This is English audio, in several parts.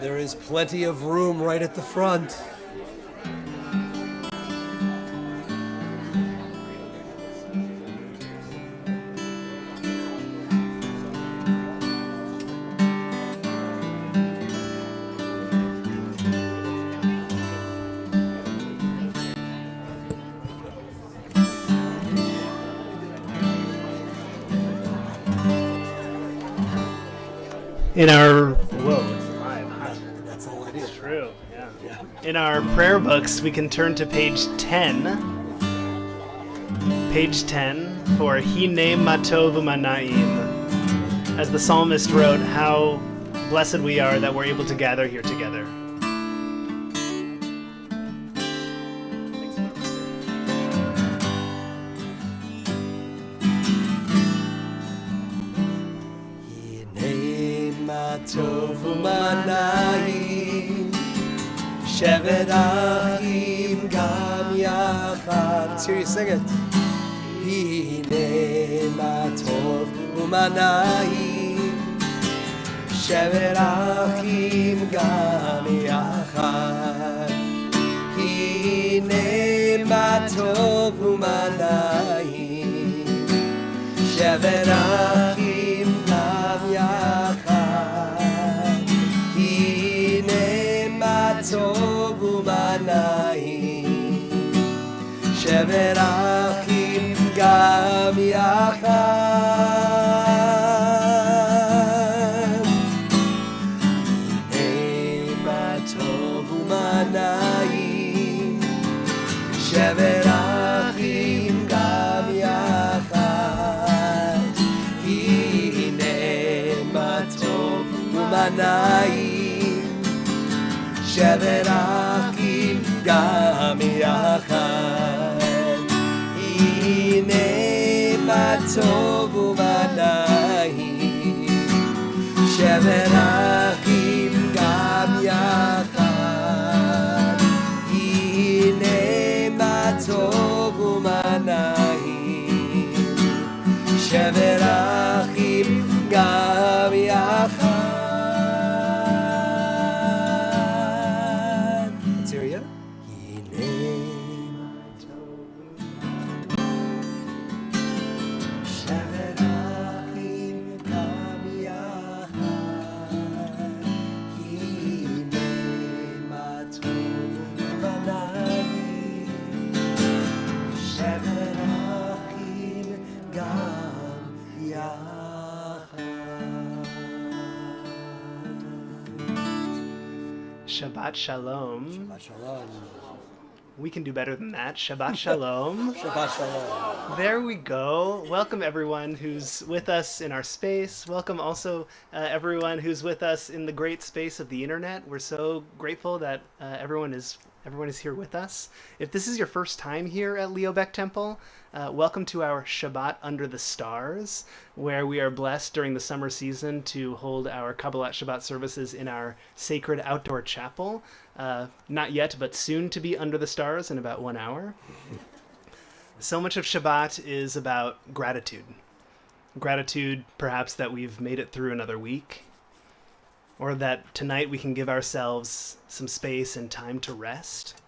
There is plenty of room right at the front. In our it's live. That's all it is. True. Yeah. In our prayer books, we can turn to page 10. Page 10 for Hine Matov U'Mana'im. As the psalmist wrote, how blessed we are that we're able to gather here together. Tov u'manayim, shevet achim gam yachad. Let's hear you sing it. Hine ma tov u'manayim, shevet achim gam yachad. Hine ma tov u'manayim, shevet achim gam yachad. Tov u'manayim, shevet achim gam yachad. Ema tov u'manayim, shevet achim gam yachad. Hine ma tov u'manayim, shevet achim gam yachad. Hine ma tov u'manayim, shevet achim gam yachad. Hine ma tov u'manayim, shevet achim gam yachad. Shabbat Shalom. Shabbat Shalom. We can do better than that. Shabbat Shalom. Shabbat Shalom. There we go. Welcome everyone who's with us in our space. Welcome also everyone who's with us in the great space of the internet. We're so grateful that everyone is here with us. If this is your first time here at Leo Beck Temple, welcome to our Shabbat Under the Stars, where we are blessed during the summer season to hold our Kabbalat Shabbat services in our sacred outdoor chapel. Not yet, but soon to be under the stars in about 1 hour. So much of Shabbat is about gratitude. Gratitude, perhaps, that we've made it through another week, or that tonight we can give ourselves some space and time to rest,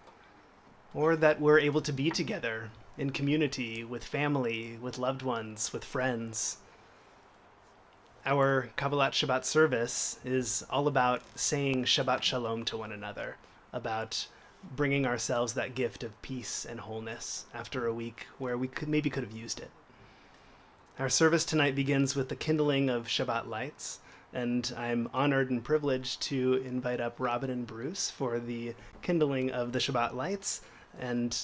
or that we're able to be together in community, with family, with loved ones, with friends. Our Kabbalat Shabbat service is all about saying Shabbat Shalom to one another, about bringing ourselves that gift of peace and wholeness after a week where we could have used it. Our service tonight begins with the kindling of Shabbat lights, and I'm honored and privileged to invite up Robin and Bruce for the kindling of the Shabbat lights. And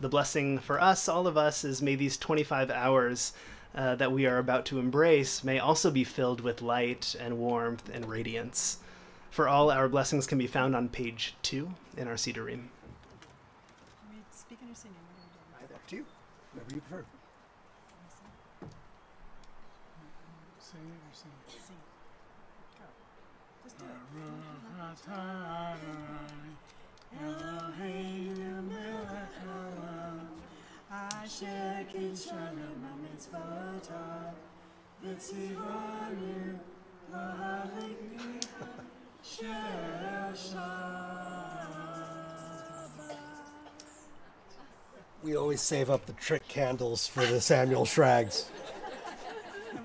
the blessing for us, all of us, is may these 25 hours that we are about to embrace may also be filled with light and warmth and radiance. For all our blessings can be found on page 2 in our Siddurim. Speaking or singing? Either up to you, whatever you prefer. Sing it or sing it? Sing it. Go. Just do it. We always save up the trick candles for the Samuel Shrags.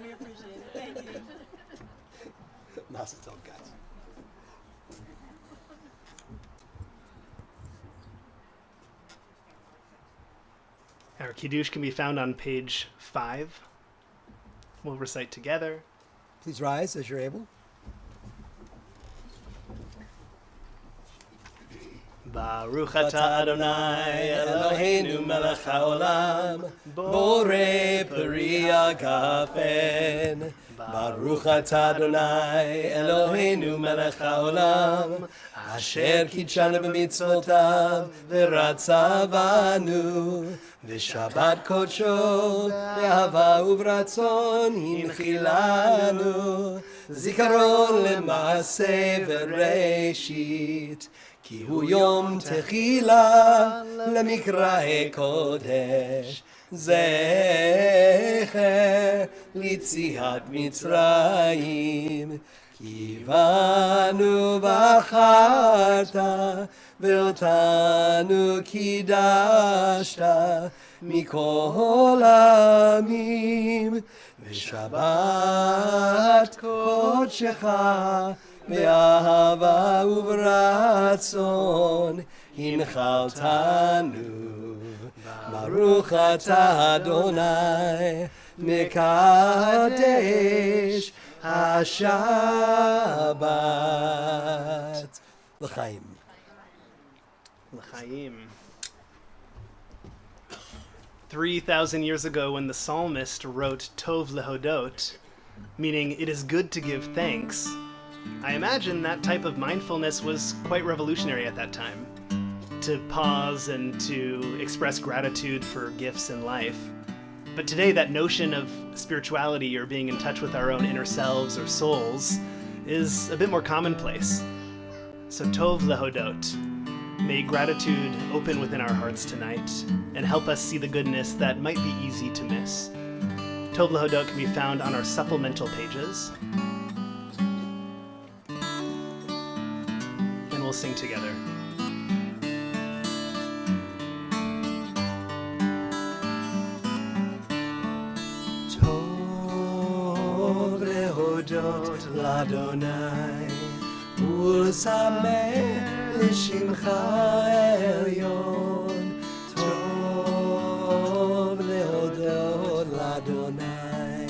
We appreciate it. Thank you. Mazel tov, guys. Our Kiddush can be found on page 5. We'll recite together. Please rise as you're able. Baruch atah Adonai Eloheinu melech haolam, borei peri agafen. Baruch atah Adonai Eloheinu melech haolam, asher kitshanu b'mitzvotav v'ratza banu. V'shabbat kodsho be'ahava u'v'ratzon hinchilanu, zikaron le'maaseh v'reishit. כי הוא יום תחילה למקראי קודש, זכר ליציאת מצרים. כי בנו בחרת ואותנו קידשת מכל העמים, ושבת קודשך באהבה וברצון הנחלתנו. ברוך אתה אדוני מקדש השבת. לחיים. L'chaim. 3,000 years ago, when the psalmist wrote Tov lehodot, meaning it is good to give thanks, I imagine that type of mindfulness was quite revolutionary at that time. To pause and to express gratitude for gifts in life. But today, that notion of spirituality or being in touch with our own inner selves or souls is a bit more commonplace. So Tov lehodot. May gratitude open within our hearts tonight and help us see the goodness that might be easy to miss. Tov lehodot can be found on our supplemental pages. And we'll sing together. Tov lehodot l'Adonai ולזמר לשמך העליון. טוב להודות לאדוני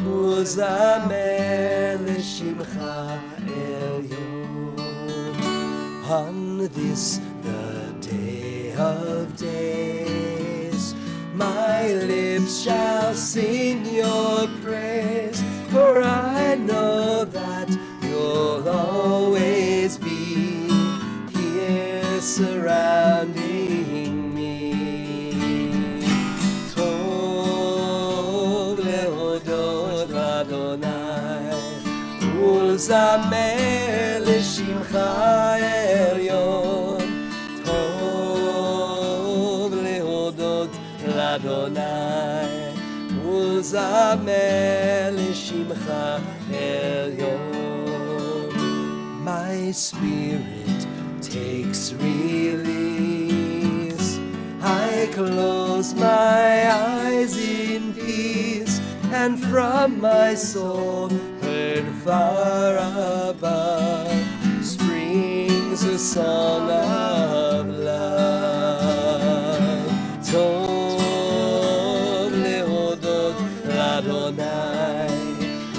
ולזמר לשמך העליון. On this the day of days, my lips shall sing your praise, for I know that you'll always be here surrounding me. Tov lehodot l'Adonai ולזמר לשמך העליון. טוב להודות לאדוני ולזמר לשמך העליון. My spirit takes release. I close my eyes in peace, and from my soul heard far above springs a song of love. Tov lehodot l'Adonai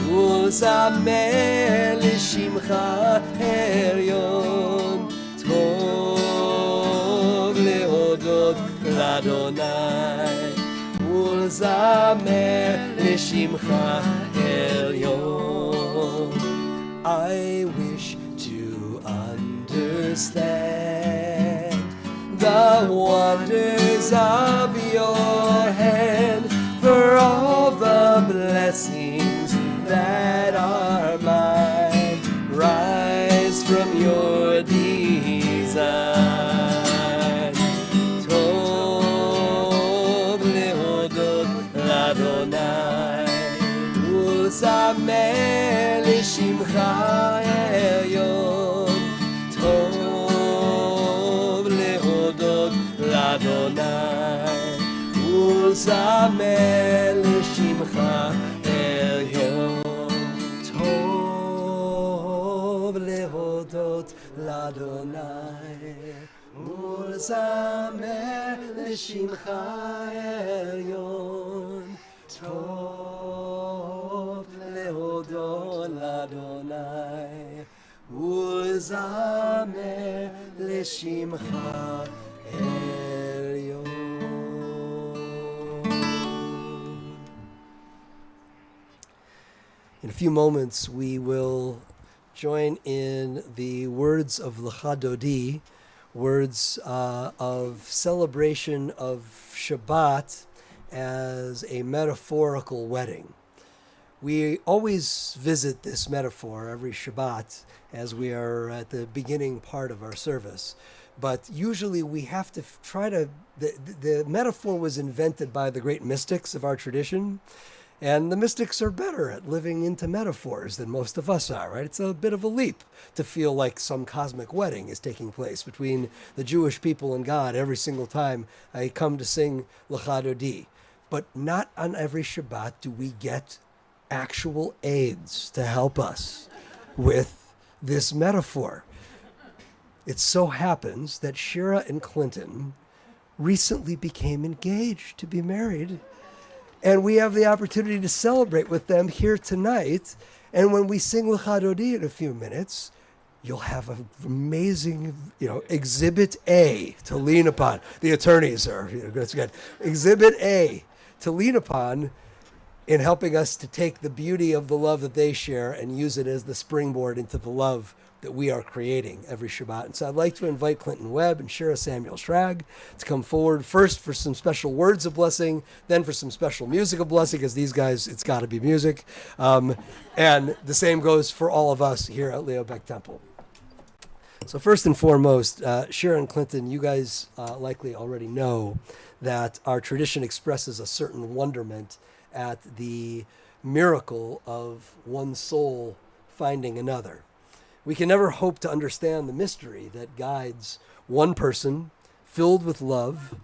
ולזמר לשמך העליון. טוב להודות לאדוני ולזמר לשמך העליון. I wish to understand the wonders of your hand, for all the blessings that are mine rise from your design. Tov lehodot l'Adonai ולזמר לשמך העליון. ולזמר לשמך עליון. טוב להודות לאדוני ולזמר לשמך עליון. טוב להודות לאדוני ולזמר לשמך עליון. In a few moments, we will join in the words of Lecha Dodi, words of celebration of Shabbat as a metaphorical wedding. We always visit this metaphor every Shabbat as we are at the beginning part of our service. But usually we have to the metaphor was invented by the great mystics of our tradition. And the mystics are better at living into metaphors than most of us are, right? It's a bit of a leap to feel like some cosmic wedding is taking place between the Jewish people and God every single time I come to sing Lecha Dodi. But not on every Shabbat do we get actual aids to help us with this metaphor. It so happens that Shira and Clinton recently became engaged to be married. And we have the opportunity to celebrate with them here tonight. And when we sing Lecha Dodi in a few minutes, you'll have an amazing, Exhibit A to lean upon. The attorneys are, that's good. Exhibit A to lean upon in helping us to take the beauty of the love that they share and use it as the springboard into the love that we are creating every Shabbat. And so I'd like to invite Clinton Webb and Shira Samuel Schrag to come forward first for some special words of blessing, then for some special music of blessing, because these guys, it's got to be music. And the same goes for all of us here at Leo Beck Temple. So first and foremost, Shira and Clinton, you guys likely already know that our tradition expresses a certain wonderment at the miracle of one soul finding another. We can never hope to understand the mystery that guides one person filled with love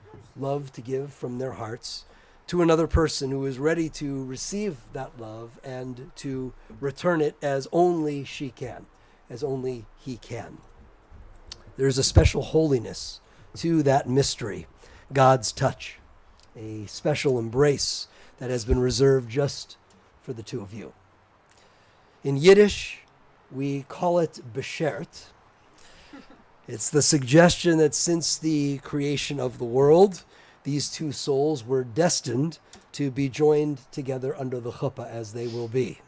to give from their hearts, to another person who is ready to receive that love and to return it as only she can, as only he can. There's a special holiness to that mystery, God's touch, a special embrace that has been reserved just for the two of you. In Yiddish, we call it beshert. It's the suggestion that since the creation of the world, these two souls were destined to be joined together under the chuppah as they will be.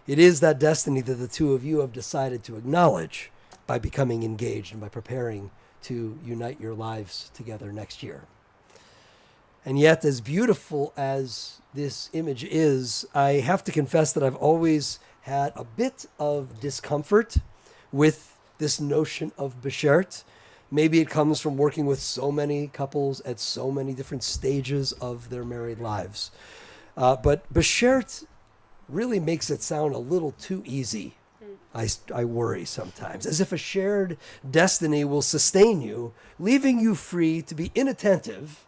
It is that destiny that the two of you have decided to acknowledge by becoming engaged and by preparing to unite your lives together next year. And yet, as beautiful as this image is, I have to confess that I've always had a bit of discomfort with this notion of beshert. Maybe it comes from working with so many couples at so many different stages of their married lives. But beshert really makes it sound a little too easy. I worry sometimes, as if a shared destiny will sustain you, leaving you free to be inattentive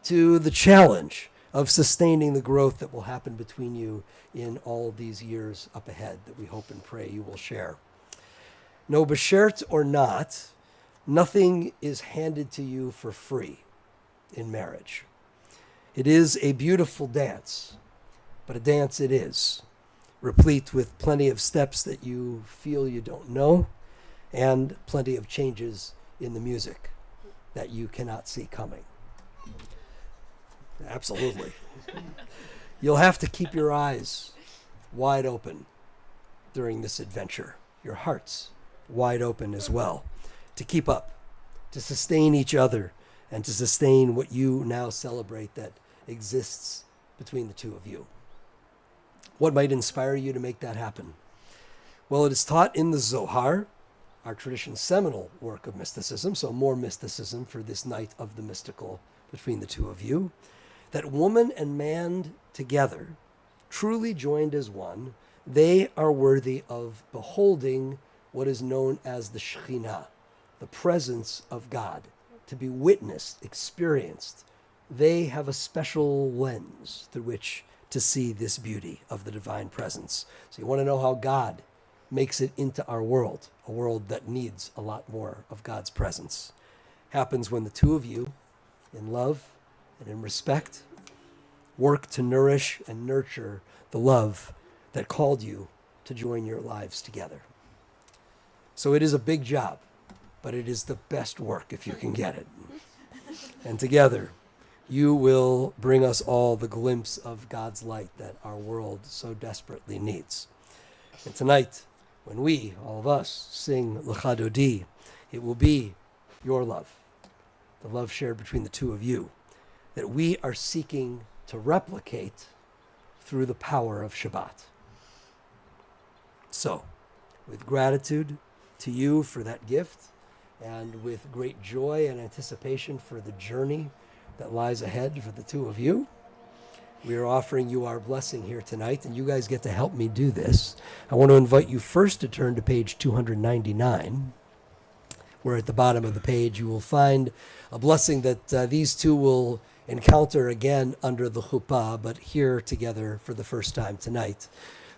to the challenge of sustaining the growth that will happen between you in all these years up ahead that we hope and pray you will share. No, beshert or not, nothing is handed to you for free in marriage. It is a beautiful dance, but a dance it is, replete with plenty of steps that you feel you don't know and plenty of changes in the music that you cannot see coming. Absolutely. You'll have to keep your eyes wide open during this adventure, your hearts wide open as well, to keep up, to sustain each other, and to sustain what you now celebrate that exists between the two of you. What might inspire you to make that happen? Well, it is taught in the Zohar, our tradition's seminal work of mysticism, so more mysticism for this night of the mystical between the two of you, that woman and man together, truly joined as one, they are worthy of beholding what is known as the Shekhinah, the presence of God, to be witnessed, experienced they have a special lens through which to see this beauty of the divine presence. So you want to know how God makes it into our world, a world that needs a lot more of God's presence. Happens when the two of you, in love and in respect, work to nourish and nurture the love that called you to join your lives together. So it is a big job, but it is the best work if you can get it. And together, you will bring us all the glimpse of God's light that our world so desperately needs. And tonight, when we, all of us, sing Lecha Dodi, it will be your love, the love shared between the two of you, that we are seeking to replicate through the power of Shabbat. So, with gratitude to you for that gift, and with great joy and anticipation for the journey that lies ahead for the two of you, we are offering you our blessing here tonight, and you guys get to help me do this. I want to invite you first to turn to page 299, where at the bottom of the page you will find a blessing that these two will encounter again under the chuppah, but here together for the first time tonight.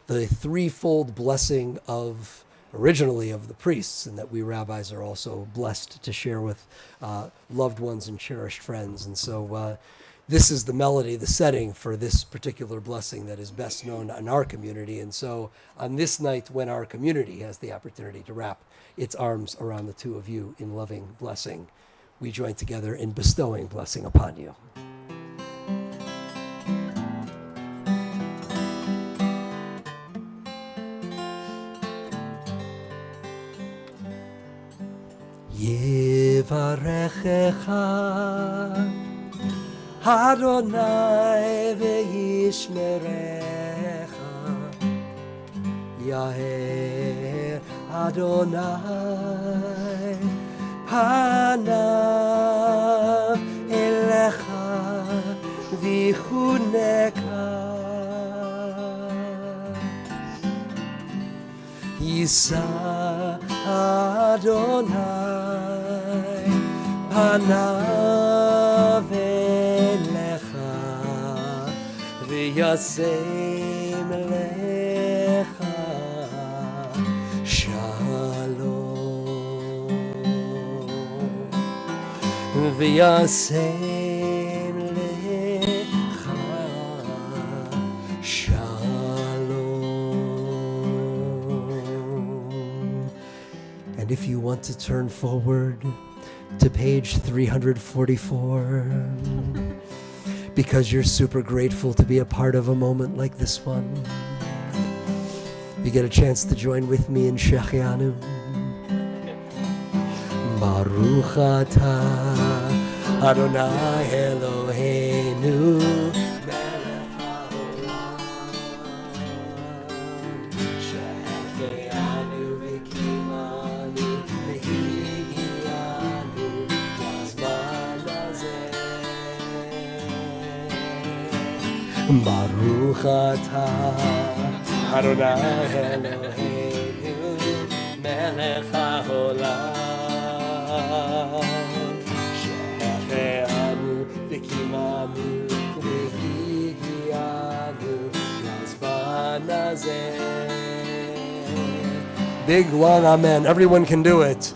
The threefold blessing of originally of the priests, and that we rabbis are also blessed to share with loved ones and cherished friends. And so this is the melody, the setting for this particular blessing that is best known in our community. And so on this night, when our community has the opportunity to wrap its arms around the two of you in loving blessing, we join together in bestowing blessing upon you. Yivarechecha Adonai ve'yishmerecha Yaher Adonai panav elecha vichuneka Yisa Adonai panav elecha v'yasem lecha shalom v'yasem lecha shalom. And if you want to turn forward to page 344, because you're super grateful to be a part of a moment like this one, you get a chance to join with me in Shechianu. Baruch atah Adonai Eloheinu melech haolam shehecheanu v'kimanu v'higianu lazman hazeh. Baruch atah Adonai Eloheinu melech haolam shehecheanu v'kimanu v'higianu lazman hazeh. Big long amen. Everyone can do it.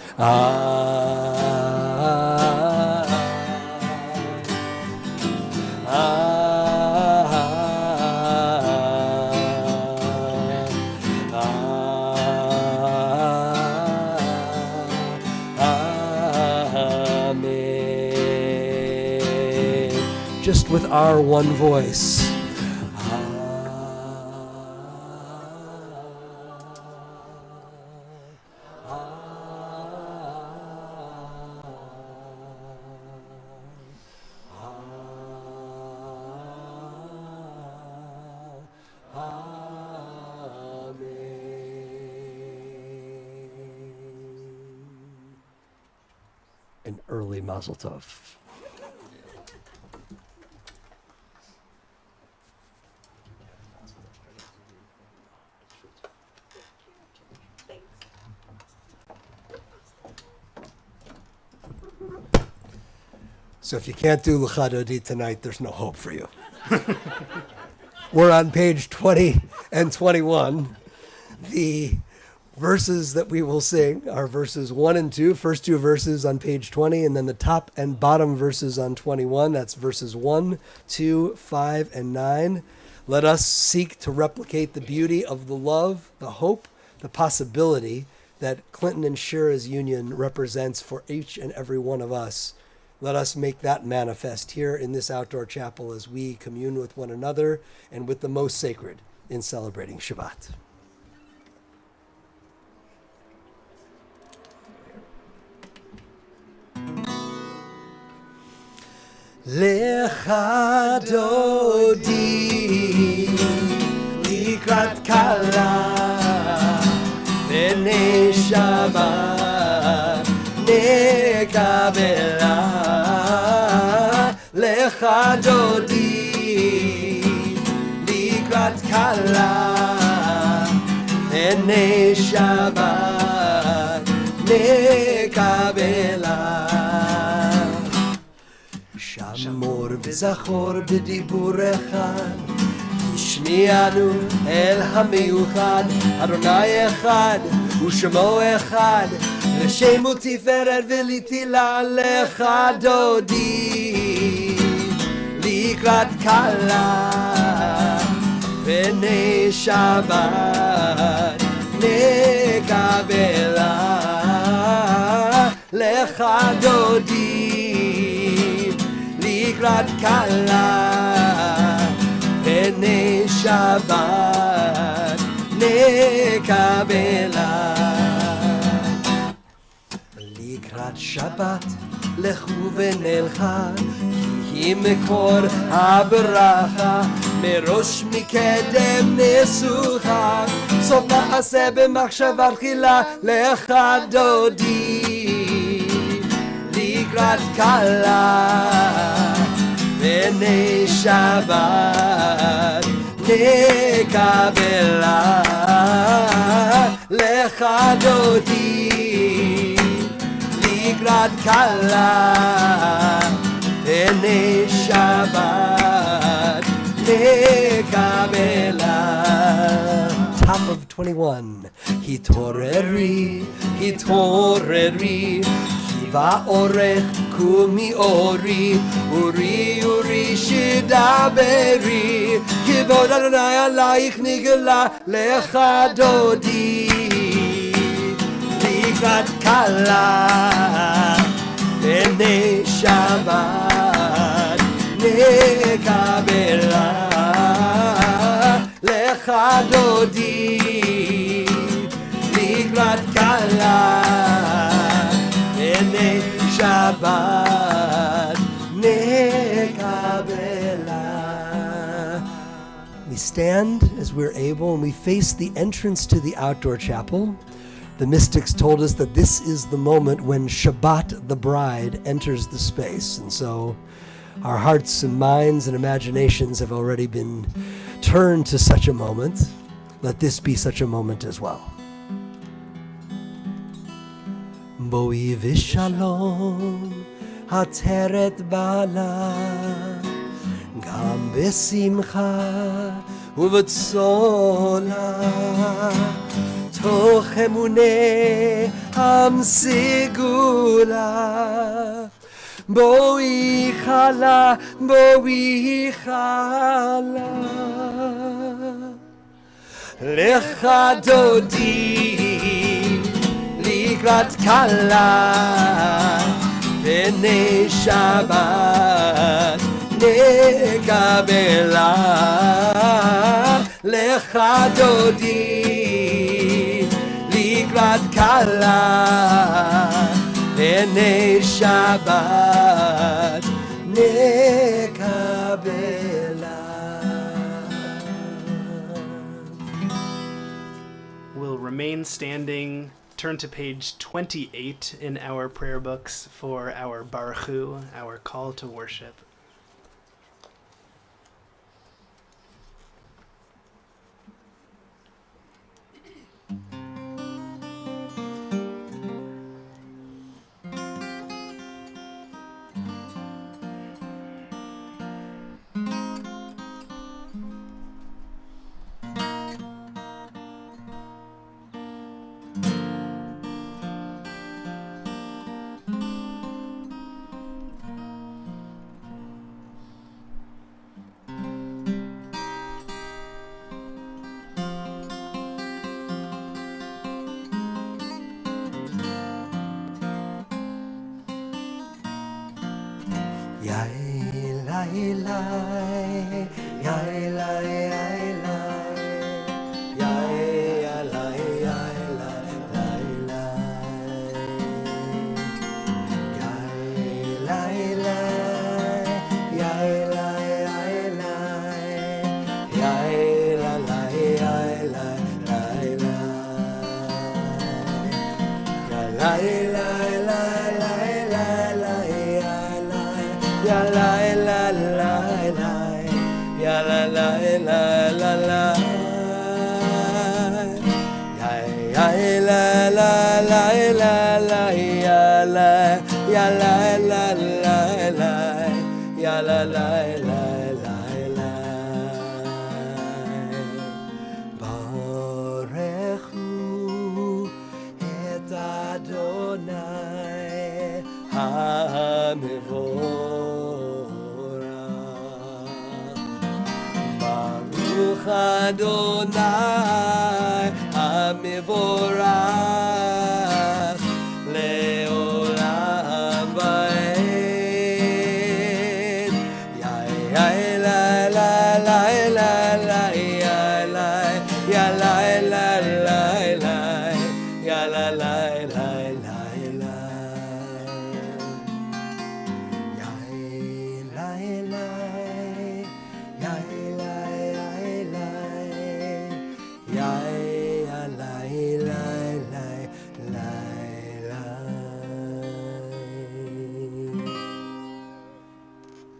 Amen. Just with our one voice. An early Mazel Tov. So if you can't do L'chadodi tonight, there's no hope for you. We're on page 20 and 21. The verses that we will sing are verses 1 and 2, first two verses on page 20, and then the top and bottom verses on 21. That's verses 1, 2, 5, and 9. Let us seek to replicate the beauty of the love, the hope, the possibility that Clinton and Shira's union represents for each and every one of us. Let us make that manifest here in this outdoor chapel as we commune with one another and with the most sacred in celebrating Shabbat. Lecha dodi likrat kala b'nei Shabbat nekabela. Lecha dodi likrat kala b'nei Shabbat nekabela. שמור וזכור בדיבור אחד, השמיענו אל המיוחד, אדוני אחד ושמו אחד, לשם ותפארת ולתהילה. לך דודי לקראת כלה בני שבת נקבלה. לך דודי לקראת כלה בני שבת נקבלה. לקראת שבת לכו ונלכה, כי היא מקור הברכה, מראש מקדם ניסוחה, סוף מעשה במחשבה תחילה. לך דודי לקראת כלה בני שבת נקבלה. לך דודי לקראת כלה בני שבת נקבלה. Top of 21. התעוררי, התעוררי, ואורך קומי אורי, אורי אורי שדברי, כבוד אדוני עלייך נגלה. לך דודי לקראת כלה בני שבת נקבלה. לך דודי לקראת כלה בני שבת נקבלה. We stand as we're able and we face the entrance to the outdoor chapel. The mystics told us that this is the moment when Shabbat, the bride, enters the space. And so our hearts and minds and imaginations have already been turned to such a moment. Let this be such a moment as well. בואי ושלום עטרת בעלה, גם בשמחה ובצולה, תוך אמוני המשיגולה. בואי חלה, בואי חלה. לך דודי לקראת כלה בני שבת נקבלה. לך דודי לקראת כלה בני שבת נקבלה. We'll remain standing. Turn to page 28 in our prayer books for our Baruch Hu, our call to worship. Barechu et Adonai HaMevorach. Baruch Adonai HaMevorach le'olam va'ed. Yai la la la la la ya la la la la ya la la la la la ya la la ya la la ya la la la.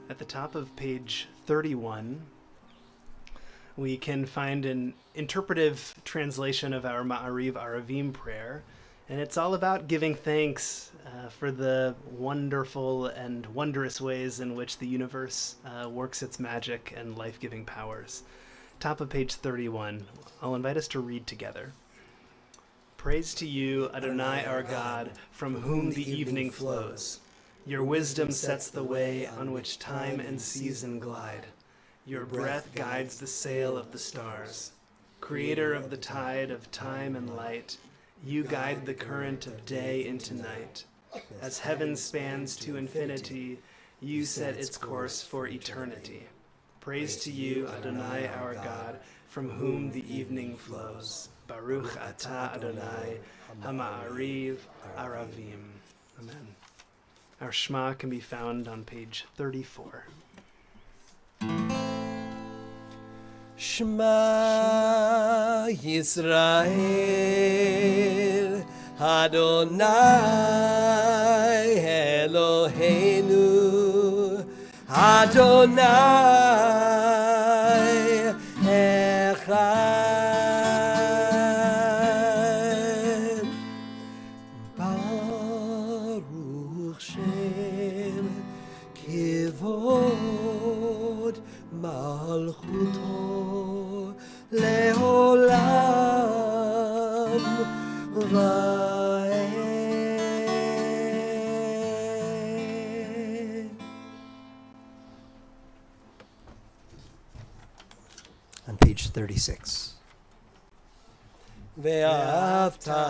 At the top of page 31, we can find an interpretive translation of our Ma'ariv Aravim prayer, and it's all about giving thanks for the wonderful and wondrous ways in which the universe works its magic and life-giving powers. Top of page 31, I'll invite us to read together. Praise to you, Adonai our God, from whom the evening flows. Your wisdom sets the way on which time and season glide. Your breath guides the sail of the stars. Creator of the tide of time and light, you guide the current of day into night. As heaven spans to infinity, you set its course for eternity. Praise to you, Adonai our God, from whom the evening flows. Baruch atah Adonai, Hama'ariv Aravim. Amen. Our Shema can be found on page 34. Shema Yisrael Adonai Eloheinu Adonai Echad. Baruch Shem Kivod Malchuto Leolam Va'ed. On page 36. Ve'afta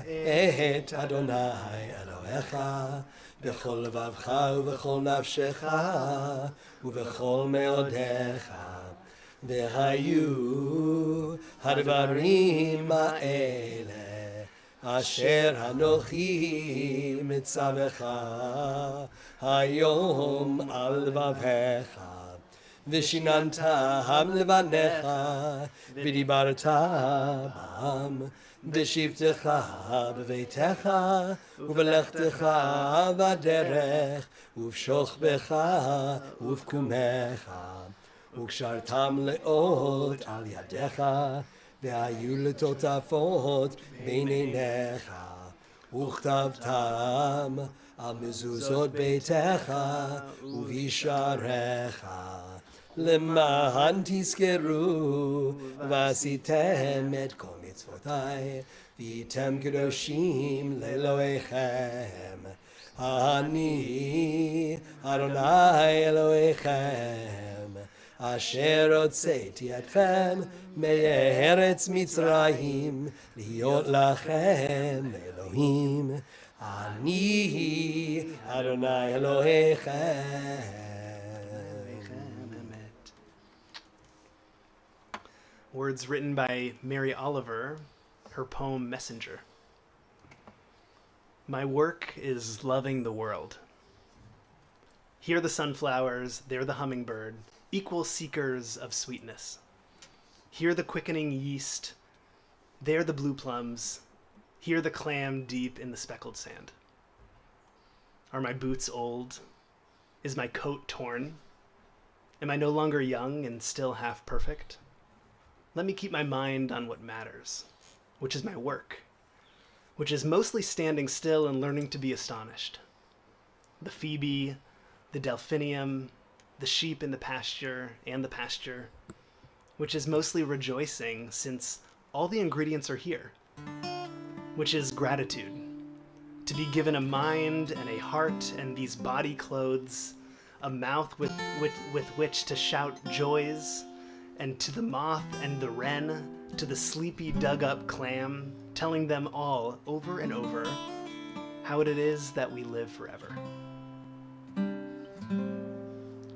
et Adonai Elohecha b'chol levavcha u'b'chol nafshecha u'b'chol meodecha. Ve'hayu hadvarim ha'ele asher hanochi mitzavecha hayom al levavcha. Vishinantam levanecha v'dibarta bam v'shivtecha b'veitecha u'v'lechtecha v'derech u'v'shochbecha u'v'kumecha u'kshartam le'ot al yadecha ve'ayu letotafot b'neinecha u'chtavtam al mezuzot beitecha u'visharecha למען תזכרו ועשיתם את כל מצוותיי והייתם קדושים לאלוהיכם. אני אדוני אלוהיכם אשר הוצאתי אתכם מארץ מצרים להיות לכם לאלוהים. אני אדוני אלוהיכם. Words written by Mary Oliver, her poem Messenger. My work is loving the world. Here the sunflowers, there the hummingbird, equal seekers of sweetness. Here the quickening yeast, there the blue plums, here the clam deep in the speckled sand. Are my boots old? Is my coat torn? Am I no longer young and still half perfect? Let me keep my mind on what matters, which is my work, which is mostly standing still and learning to be astonished. The phoebe, the delphinium, the sheep in the pasture, which is mostly rejoicing since all the ingredients are here, which is gratitude, to be given a mind and a heart and these body clothes, a mouth with which to shout joys, and to the moth and the wren, to the sleepy dug-up clam, telling them all over and over how it is that we live forever.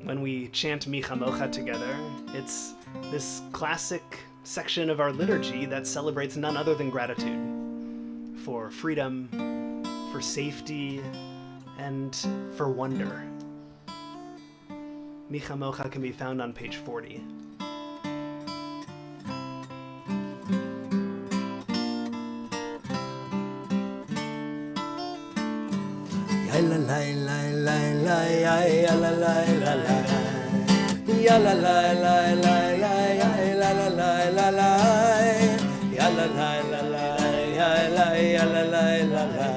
When we chant Mi Chamocha together, it's this classic section of our liturgy that celebrates none other than gratitude for freedom, for safety, and for wonder. Mi Chamocha can be found on page 40. La la la la la ya la la la la ya la la la la ya la la la la la ya la la la la ya la ya la la la la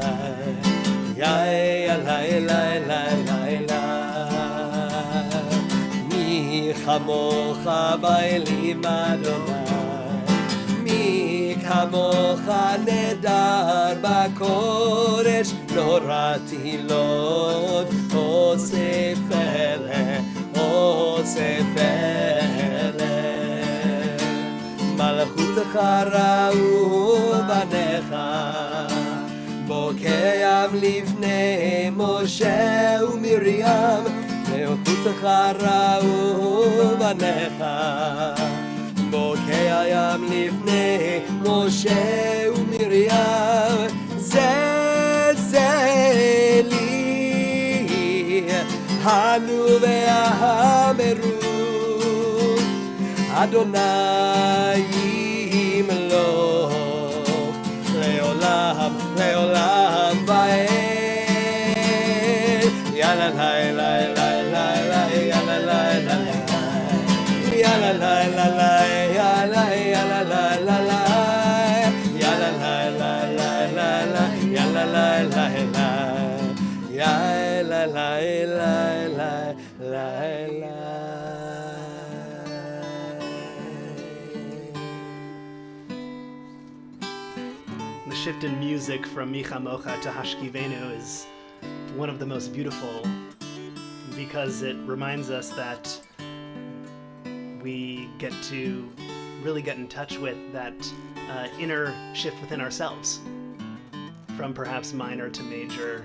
ya la la la la mi chamocha ba'elim Adonai mi kamocha nedar b'kodesh נורא תהילות, אוסף אלה. מלכותך ראו בניך, בוקע לפני משה ומרים, מלכותך ראו בניך, בוקע לפני משה ומרים, לי הנו והאמרו אדוני ימלוך לעולם לעולם ועד יאללה לילה לילה יאללה לילה יאללה לילה יאללה יאללה לילה יאללה לילה יאללה לילה ya la la la la la la. The shift in music from Mi Chamocha to Hashkivenu is one of the most beautiful because it reminds us that we get to really get in touch with that inner shift within ourselves, from perhaps minor to major,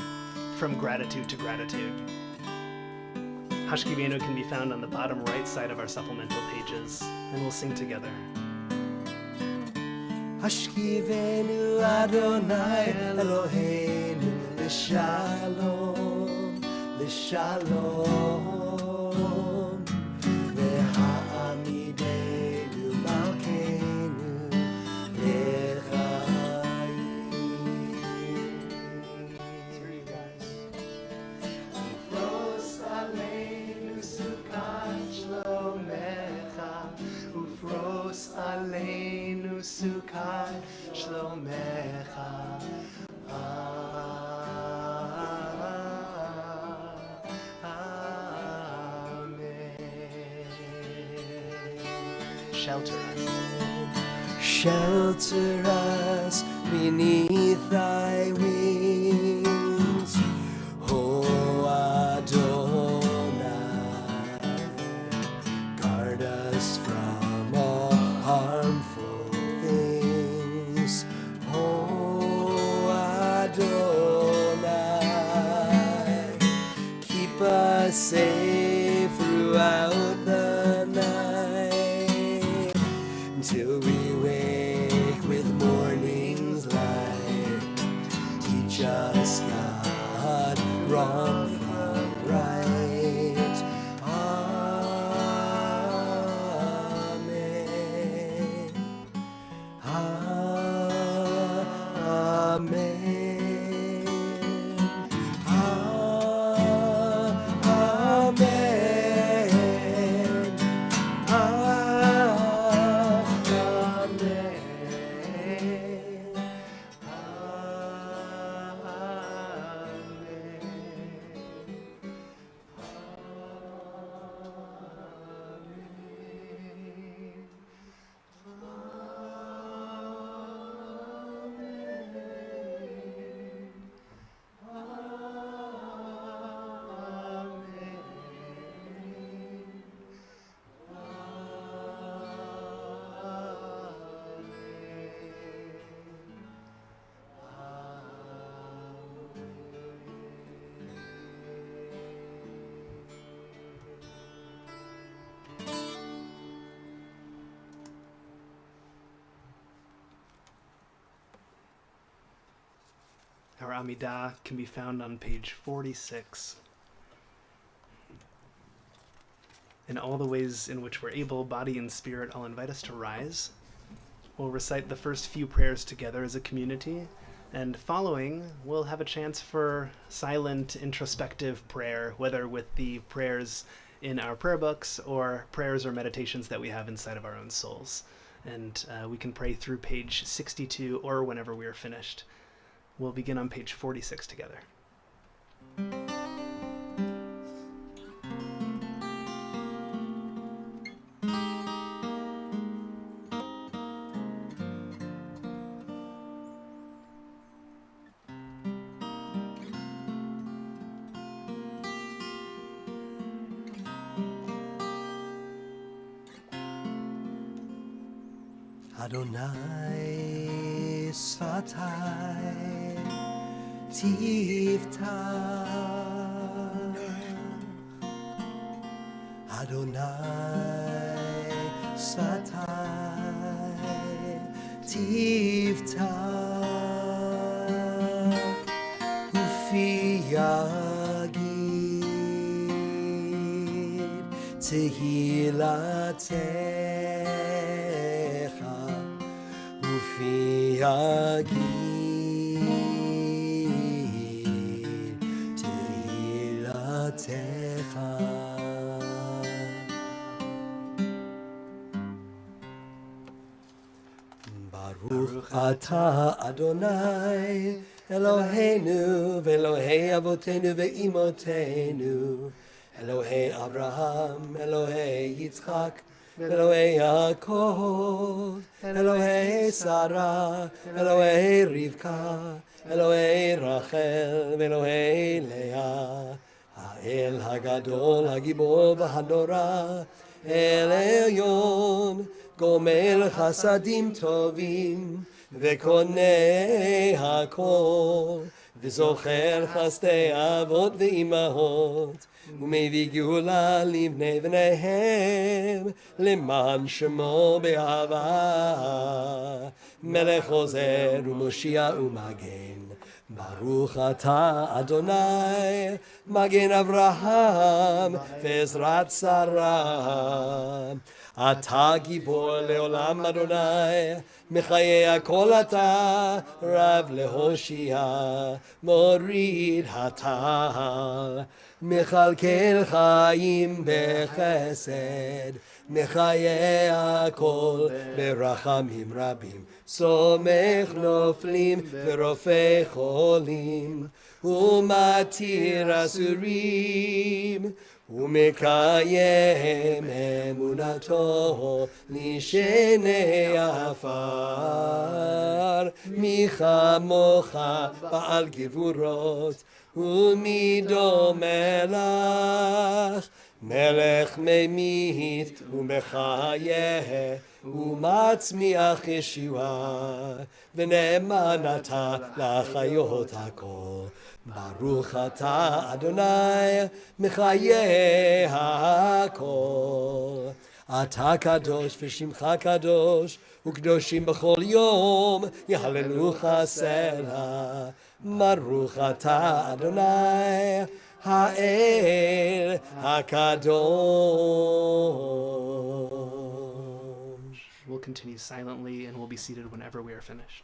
from gratitude to gratitude. Hashkivenu can be found on the bottom right side of our supplemental pages, and we'll sing together. Hashkivenu Adonai Eloheinu L'shalom L'shalom V'ha'amidenu Malkeinu Aleinu sukat shlomecha. Amen. Shelter us. Shelter us beneath thy wings, O Adonai. Guard us from all harmful things, O Adonai. Keep us safe throughout the night, till with morning's light. Teach us, God, wrong from right. Amen. Amen. Our Amidah can be found on page 46. In all the ways in which we're able, body and spirit, I'll invite us to rise. We'll recite the first few prayers together as a community, and following, we'll have a chance for silent, introspective prayer, whether with the prayers in our prayer books or prayers or meditations that we have inside of our own souls. And we can pray through page 62 or whenever we are finished. We'll begin on page 46 together. Adonai Sfatai Tiftach, Adonai Sfatai Tiftach, Ufi Yagid Tehilatecha, Ufi Yagid Tehilatecha. Baruch atah Adonai Eloheinu ve'Elohei avotenu ve'imotenu, Elohei Abraham, Elohei Yitzchak, Elohei Yaakov, Elohei Sarah, Elohei Rivka, Elohei Rachel, Elohei Leah, Ha'el Hagadol, Hagibor v'Hanora, El Elyon, Gomel Chasadim Tovim, Vekonei Hakol, V'zocher Chasdei Avot V'imahot, U'mevii Geula Livnei V'neihem, Leman Shemo Be'ava, Melech Ozer U'Moshiach U'Magen. Baruch atah Adonai, Magen Avraham, Ve'ezrat Sarah. Atah Gibor Leolam Adonai, Mechayei Hakol atah, Rav Lehoshia, Morid Hatal. Mechalkel Chaim Bechesed, Mechayei Hakol Berachamim Rabim. Somech Noflim Verofei Cholim, Umatir Asurim, Umekayem Emunato Lishenei Afar. Micha Mocha Ba'al Gevurot, Umido Melach, Melech Memit Umechayeh, Umatzmiach Yeshua, V'ne'eman ata lachayot hakol. Baruch atah Adonai Mechayeh hakol. אתה קדוש ושמך קדוש, וקדושים בכל יום, יהללוך סלע. ברוך אתה אדוני, האל הקדוש. We'll continue silently and we'll be seated whenever we are finished.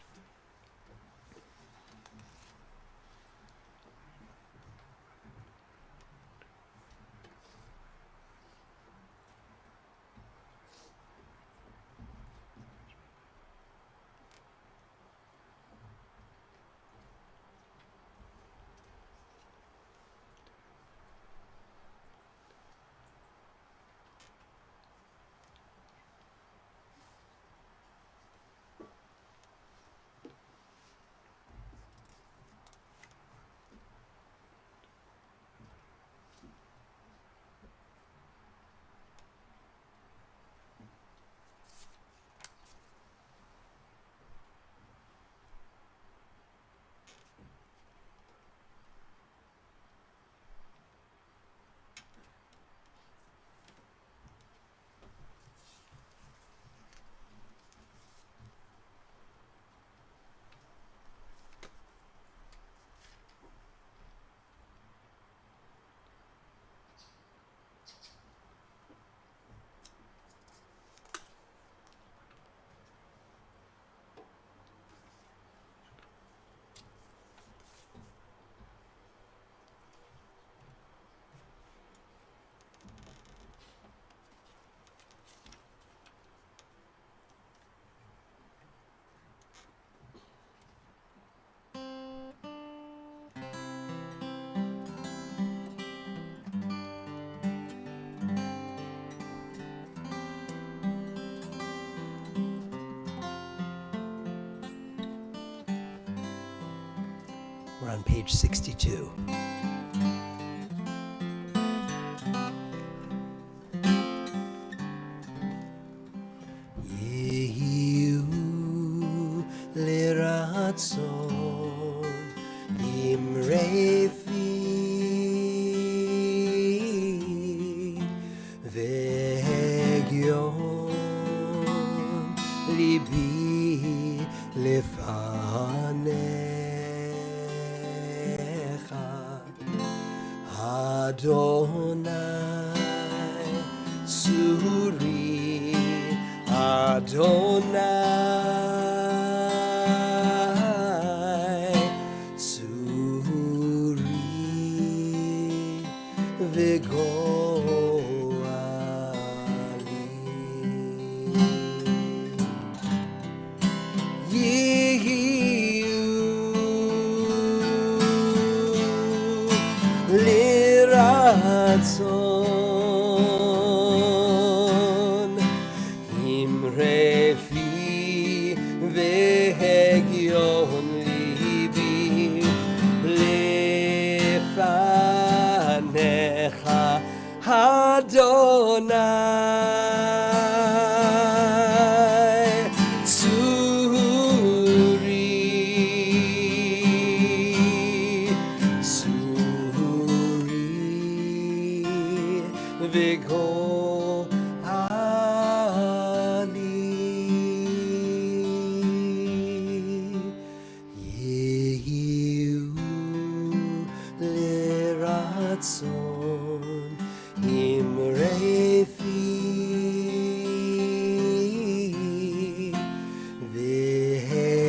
We're on page 62. יהיו לרצון אמרי פי והגיון ליבי לפניך אדוני צורי אדוני צורי וגואלי יהיו לרצון אמרי פי והגיון ליבי לפניך אדוני צורי צורי וגואלי יהיו לרצון אמרי פי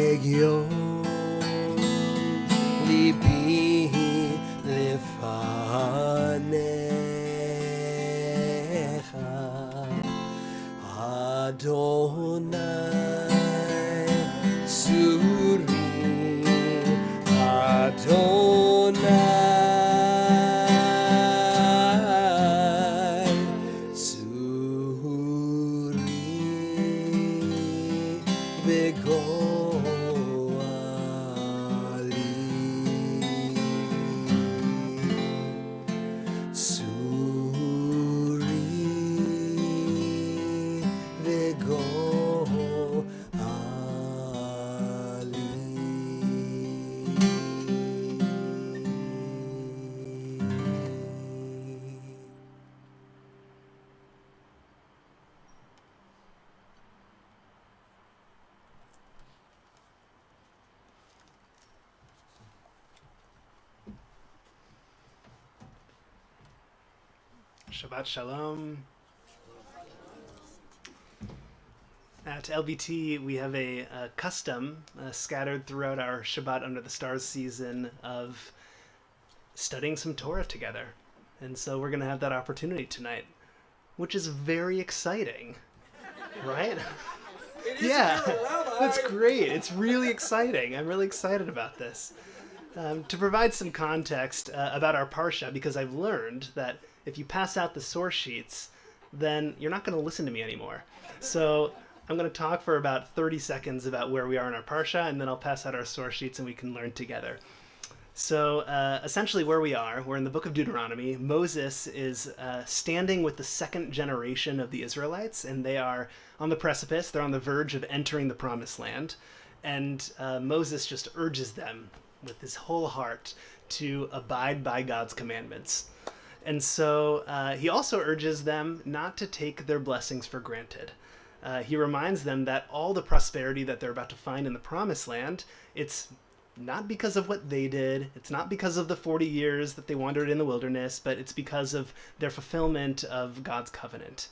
והגיון ליבי לפניך אדוני צורי אדוני וגואלי Shabbat Shalom. At LBT, we have a custom scattered throughout our Shabbat Under the Stars season of studying some Torah together. And so we're going to have that opportunity tonight, which is very exciting, right? Yeah, that's great. It's really exciting. I'm really excited about this. To provide some context about our Parsha, because I've learned that if you pass out the source sheets, then you're not going to listen to me anymore. So I'm going to talk for about 30 seconds about where we are in our Parsha, and then I'll pass out our source sheets and we can learn together. So essentially where we are, we're in the book of Deuteronomy. Moses is standing with the second generation of the Israelites, and they are on the precipice. They're on the verge of entering the promised land. And Moses just urges them with his whole heart to abide by God's commandments. And so he also urges them not to take their blessings for granted. He reminds them that all the prosperity that they're about to find in the promised land, it's not because of what they did. It's not because of the 40 years that they wandered in the wilderness, but it's because of their fulfillment of God's covenant.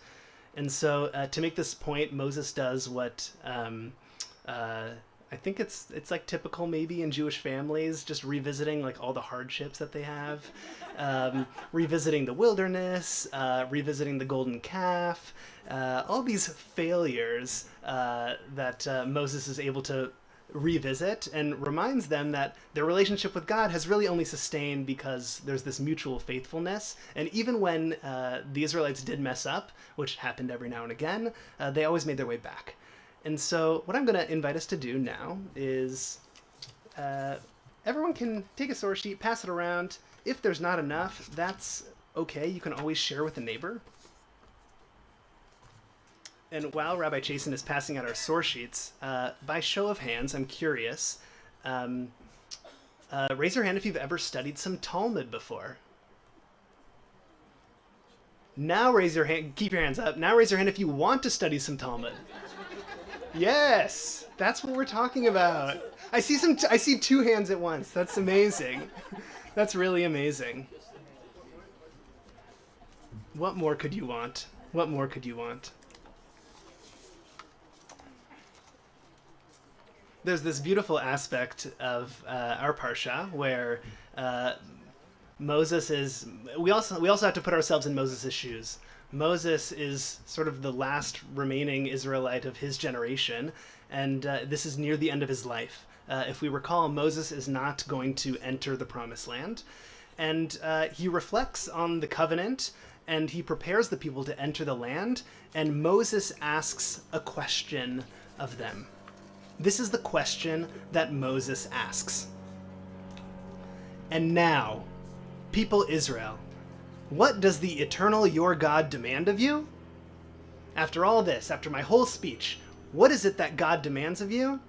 And so to make this point, Moses does what I think it's like typical maybe in Jewish families, just revisiting like all the hardships that they have, revisiting the wilderness, revisiting the golden calf, all these failures that Moses is able to revisit, and reminds them that their relationship with God has really only sustained because there's this mutual faithfulness. And even when the Israelites did mess up, which happened every now and again, they always made their way back. And so what I'm going to invite us to do now is everyone can take a source sheet, pass it around. If there's not enough, that's okay. You can always share with a neighbor. And while Rabbi Chasen is passing out our source sheets, by show of hands, I'm curious, raise your hand if you've ever studied some Talmud before. Now raise your hand, keep your hands up. Now raise your hand if you want to study some Talmud. Yes, that's what we're talking about. I see two hands at once. That's amazing. That's really amazing. What more could you want? What more could you want? There's this beautiful aspect of our Parsha where Moses is... We also have to put ourselves in Moses' shoes. Moses is sort of the last remaining Israelite of his generation, and this is near the end of his life. If we recall, Moses is not going to enter the promised land, and he reflects on the covenant, and he prepares the people to enter the land, and Moses asks a question of them. This is the question that Moses asks. And now, people Israel, what does the eternal your God demand of you? After all this, after my whole speech, what is it that God demands of you?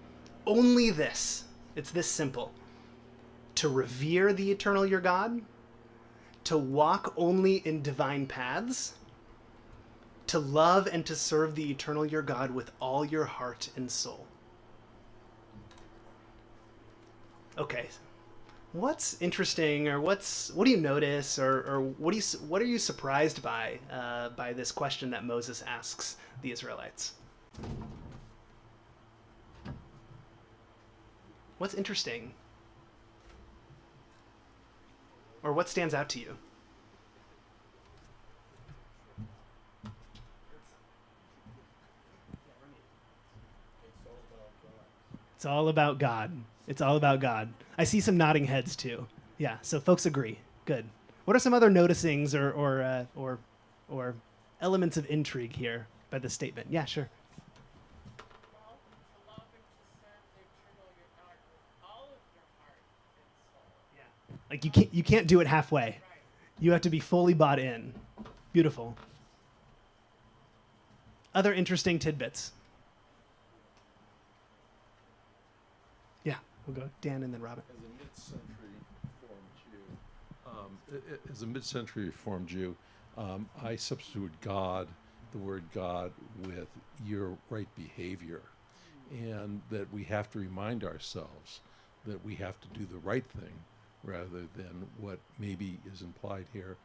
Only this. It's this simple. To revere the eternal your God, to walk only in divine paths, to love and to serve the eternal your God with all your heart and soul. Okay. What's interesting, or what do you notice, or what are you surprised by this question that Moses asks the Israelites? What's interesting? Or what stands out to you? It's all about God. It's all about God. I see some nodding heads too. Yeah, so folks agree. Good. What are some other noticings or elements of intrigue here by the statement? Yeah, sure. Well, to love and to serve the eternal your God with all of your heart and soul. Yeah. Like you can't do it halfway. Right. You have to be fully bought in. Beautiful. Other interesting tidbits. Yeah, we'll go Dan and then Robin. As a mid-century Reformed Jew, I substitute God, the word God, with your right behavior, and that we have to remind ourselves that we have to do the right thing rather than what maybe is implied here,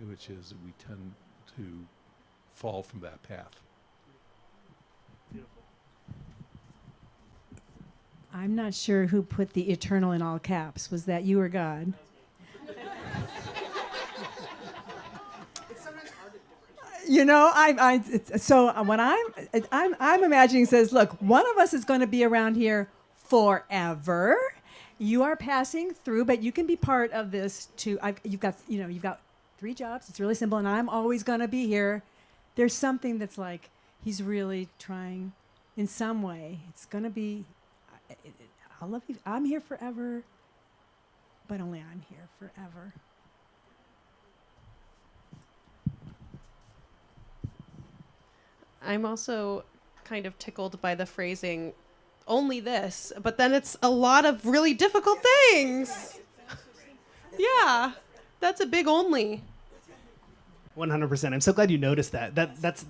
which is that we tend to fall from that path. Beautiful. I'm not sure who put the eternal in all caps. Was that you or God? You know, when I'm imagining says, look, one of us is going to be around here forever. You are passing through, but you can be part of this too. You've got 3 jobs. It's really simple, and I'm always going to be here. There's something that's like he's really trying, in some way. It's going to be. I'll love you. I'm here forever, but only I'm here forever. I'm also kind of tickled by the phrasing, only this, but then it's a lot of really difficult things. Yeah, that's a big only. 100%. I'm so glad you noticed that. That's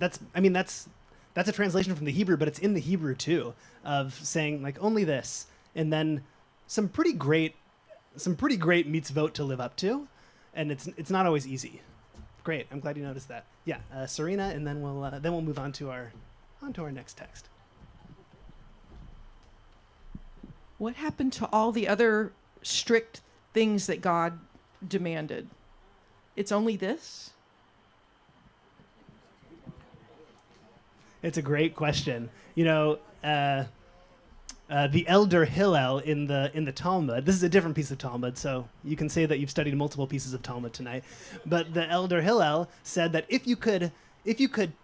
a translation from the Hebrew, but it's in the Hebrew too, of saying like only this, and then some pretty great mitzvot to live up to, and it's not always easy. Great. I'm glad you noticed that. Yeah, Serena, and then we'll move on to our next text. What happened to all the other strict things that God demanded? It's only this? It's a great question. You know, the elder Hillel in the Talmud. This is a different piece of Talmud, so you can say that you've studied multiple pieces of Talmud tonight. But the elder Hillel said that if you could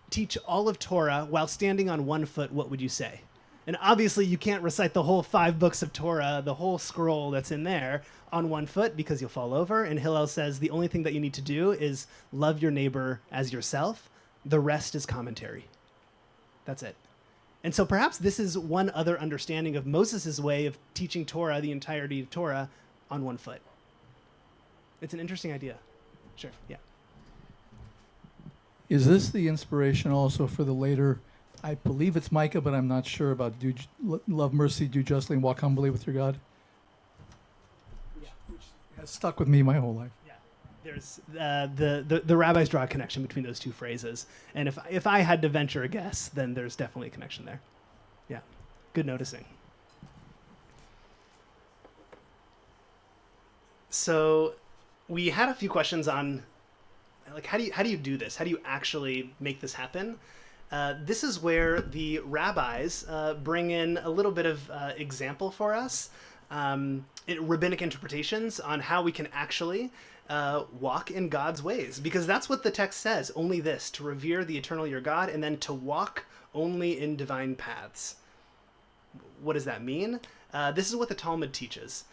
teach all of Torah while standing on one foot, what would you say? And obviously, you can't recite the whole 5 books of Torah, the whole scroll that's in there, on one foot because you'll fall over. And Hillel says the only thing that you need to do is love your neighbor as yourself. The rest is commentary. That's it. And so perhaps this is one other understanding of Moses' way of teaching Torah, the entirety of Torah, on one foot. It's an interesting idea. Sure, yeah. Is this the inspiration also for the later, I believe it's Micah, but I'm not sure, about love mercy, do justly, and walk humbly with your God? Yeah. Which has stuck with me my whole life. Yeah. There's the rabbis draw a connection between those two phrases. And if I had to venture a guess, then there's definitely a connection there. Yeah. Good noticing. So we had a few questions on like how do you do this? How do you actually make this happen? This is where the rabbis bring in a little bit of example for us, rabbinic interpretations on how we can actually walk in God's ways. Because that's what the text says, only this, to revere the eternal your God, and then to walk only in divine paths. What does that mean? This is what the Talmud teaches.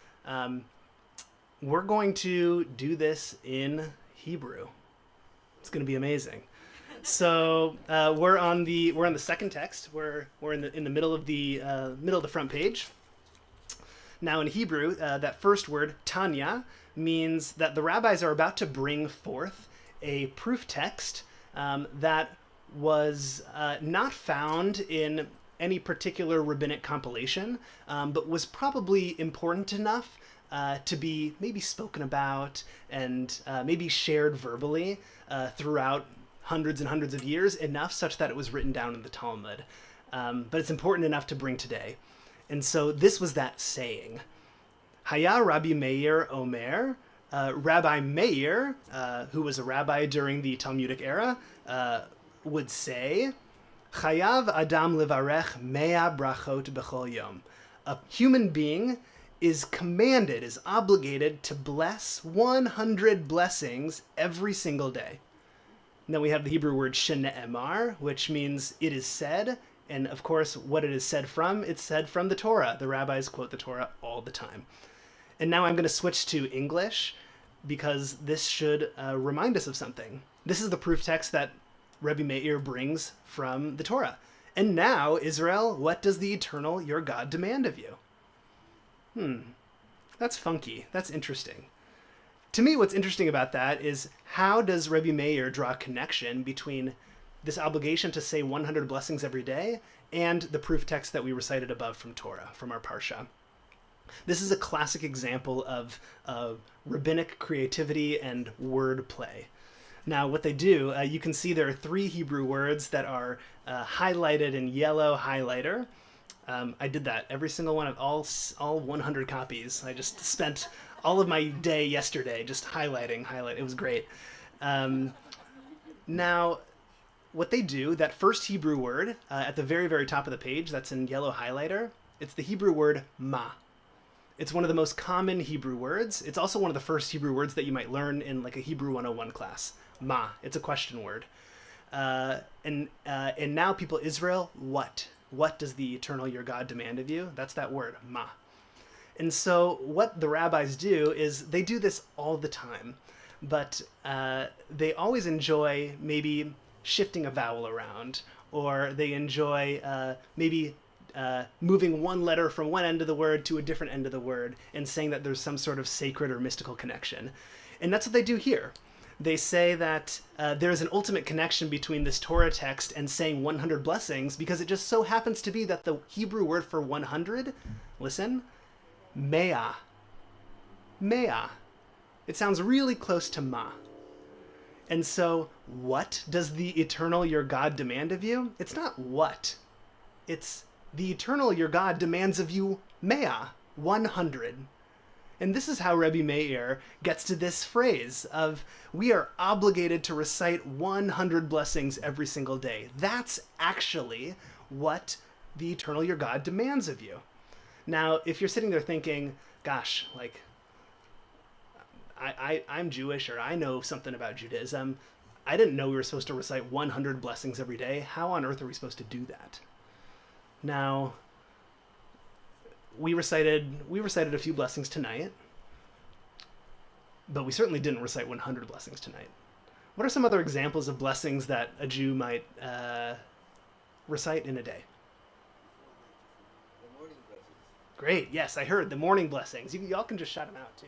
We're going to do this in Hebrew. It's going to be amazing. So we're on the second text. We're in the middle of the front page. Now in Hebrew, that first word Tanya means that the rabbis are about to bring forth a proof text that was not found in any particular rabbinic compilation, but was probably important enough to be maybe spoken about and maybe shared verbally throughout hundreds and hundreds of years, enough such that it was written down in the Talmud. But it's important enough to bring today. And so this was that saying. Haya Rabbi Meir Omer, Rabbi Meir, who was a rabbi during the Talmudic era, would say, Chayav Adam levarech mea brachot b'chol yom. A human being is commanded, is obligated to bless 100 blessings every single day. And then we have the Hebrew word shene'emar, which means it is said. And of course, what it is said from, it's said from the Torah. The rabbis quote the Torah all the time. And now I'm going to switch to English because this should remind us of something. This is the proof text that Rabbi Meir brings from the Torah. And now, Israel, what does the eternal your God demand of you? That's funky. That's interesting. To me, what's interesting about that is how does Rabbi Meir draw a connection between this obligation to say 100 blessings every day and the proof text that we recited above from Torah, from our Parsha? This is a classic example of rabbinic creativity and word play. Now, what they do, you can see there are 3 Hebrew words that are highlighted in yellow highlighter. I did that every single one of all 100 copies. I just spent all of my day yesterday just highlighting. It was great. Now, what they do, that first Hebrew word at the very, very top of the page, that's in yellow highlighter, it's the Hebrew word ma. It's one of the most common Hebrew words. It's also one of the first Hebrew words that you might learn in like a Hebrew 101 class. Ma. It's a question word. And now, people, Israel, what? What does the eternal your God demand of you? That's that word, ma. And so what the rabbis do is they do this all the time, but they always enjoy maybe shifting a vowel around, or they enjoy maybe moving one letter from one end of the word to a different end of the word and saying that there's some sort of sacred or mystical connection. And that's what they do here. They say that there's an ultimate connection between this Torah text and saying 100 blessings, because it just so happens to be that the Hebrew word for 100, listen, me'ah. Me'ah. It sounds really close to ma. And so, what does the eternal your God demand of you? It's not what. It's the eternal your God demands of you me'ah, 100. And this is how Rebbe Meir gets to this phrase of, we are obligated to recite 100 blessings every single day. That's actually what the eternal your God demands of you. Now, if you're sitting there thinking, gosh, like, I'm Jewish, or I know something about Judaism, I didn't know we were supposed to recite 100 blessings every day. How on earth are we supposed to do that? Now, we recited a few blessings tonight, but we certainly didn't recite 100 blessings tonight. What are some other examples of blessings that a Jew might recite in a day? The morning blessings. Great, yes, I heard the morning blessings. Y'all can just shout them out too.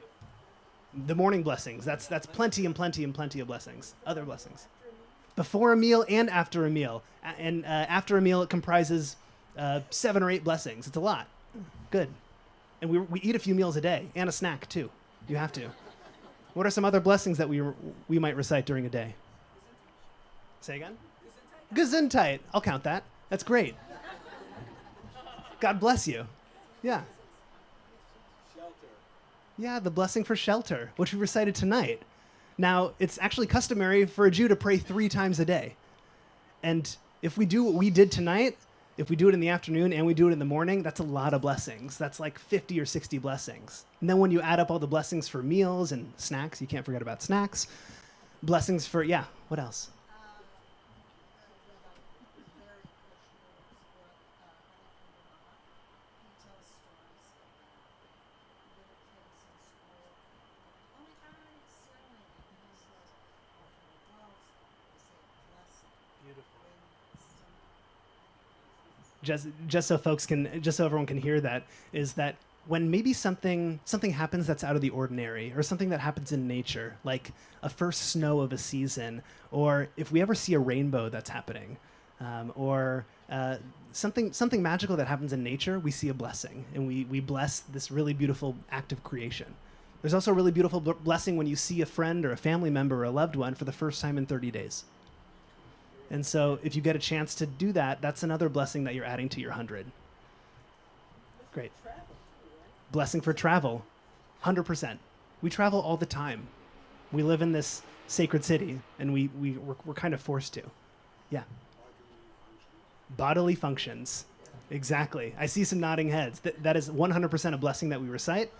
The morning blessings. That's plenty and plenty and plenty of blessings. Other blessings. Before a meal and after a meal. And after a meal, it comprises 7 or 8 blessings. It's a lot. Good. And we eat a few meals a day, and a snack too. You have to. What are some other blessings that we might recite during a day? Say again? Gesundheit. I'll count that. That's great. God bless you. Yeah. Shelter. Yeah, the blessing for shelter, which we recited tonight. Now, it's actually customary for a Jew to pray 3 times a day. And if we do what we did tonight, if we do it in the afternoon and we do it in the morning, that's a lot of blessings. That's like 50 or 60 blessings. And then when you add up all the blessings for meals and snacks, you can't forget about snacks. Blessings for, yeah, what else? Just so everyone can hear that, is that when maybe something happens that's out of the ordinary, or something that happens in nature, like a first snow of a season, or if we ever see a rainbow that's happening, or something magical that happens in nature, we see a blessing, and we bless this really beautiful act of creation. There's also a really beautiful blessing when you see a friend or a family member or a loved one for the first time in 30 days. And so if you get a chance to do that, that's another blessing that you're adding to your 100. Great. Blessing for travel, 100%. We travel all the time. We live in this sacred city, and we're kind of forced to. Yeah. Bodily functions. Exactly. I see some nodding heads. That is 100% a blessing that we recite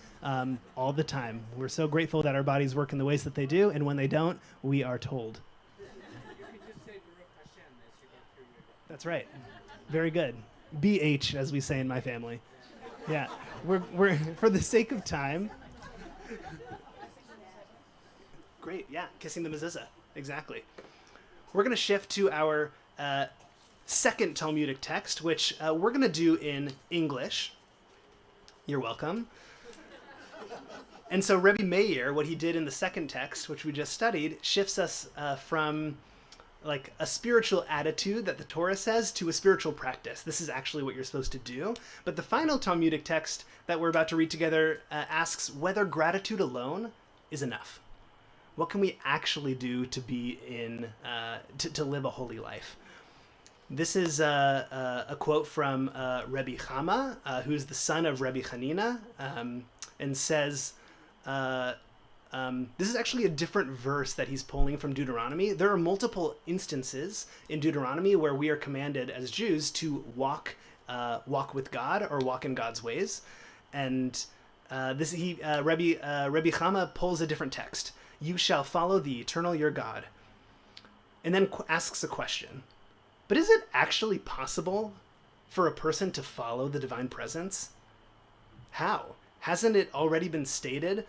all the time. We're so grateful that our bodies work in the ways that they do, and when they don't, we are told. That's right. Very good. BH, as we say in my family. Yeah. We're for the sake of time. Great. Yeah. Kissing the mezuzah. Exactly. We're going to shift to our second Talmudic text, which we're going to do in English. You're welcome. And so Rebbe Meir, what he did in the second text, which we just studied, shifts us from like a spiritual attitude that the Torah says to a spiritual practice. This is actually what you're supposed to do. But the final Talmudic text that we're about to read together asks whether gratitude alone is enough. What can we actually do to be to live a holy life? This is a quote from Rebbe Chama, who's the son of Rebbe Hanina, and says, this is actually a different verse that he's pulling from Deuteronomy. There are multiple instances in Deuteronomy where we are commanded as Jews to walk with God or walk in God's ways. And Rebbe Chama pulls a different text. You shall follow the eternal your God. And then asks a question. But is it actually possible for a person to follow the divine presence? How? Hasn't it already been stated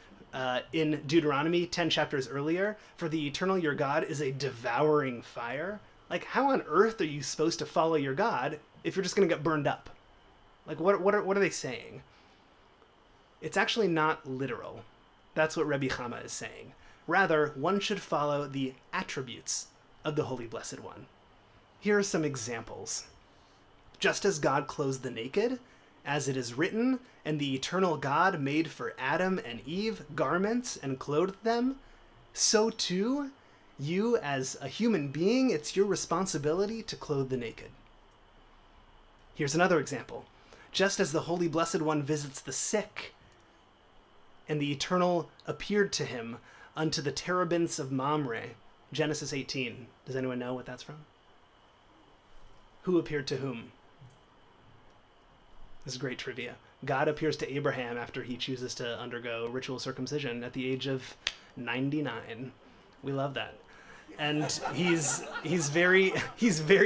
in Deuteronomy 10 chapters earlier? For the eternal your God is a devouring fire. Like, how on earth are you supposed to follow your God if you're just going to get burned up? Like, what are they saying? It's actually not literal. That's what Rebbe Chama is saying. Rather, one should follow the attributes of the Holy Blessed One. Here are some examples. Just as God clothes the naked, as it is written, and the eternal God made for Adam and Eve garments and clothed them, so too, you as a human being, it's your responsibility to clothe the naked. Here's another example. Just as the Holy Blessed One visits the sick, and the Eternal appeared to him unto the terebinths of Mamre, Genesis 18. Does anyone know what that's from? Who appeared to whom? This is great trivia. God appears to Abraham after he chooses to undergo ritual circumcision at the age of 99. We love that. And he's very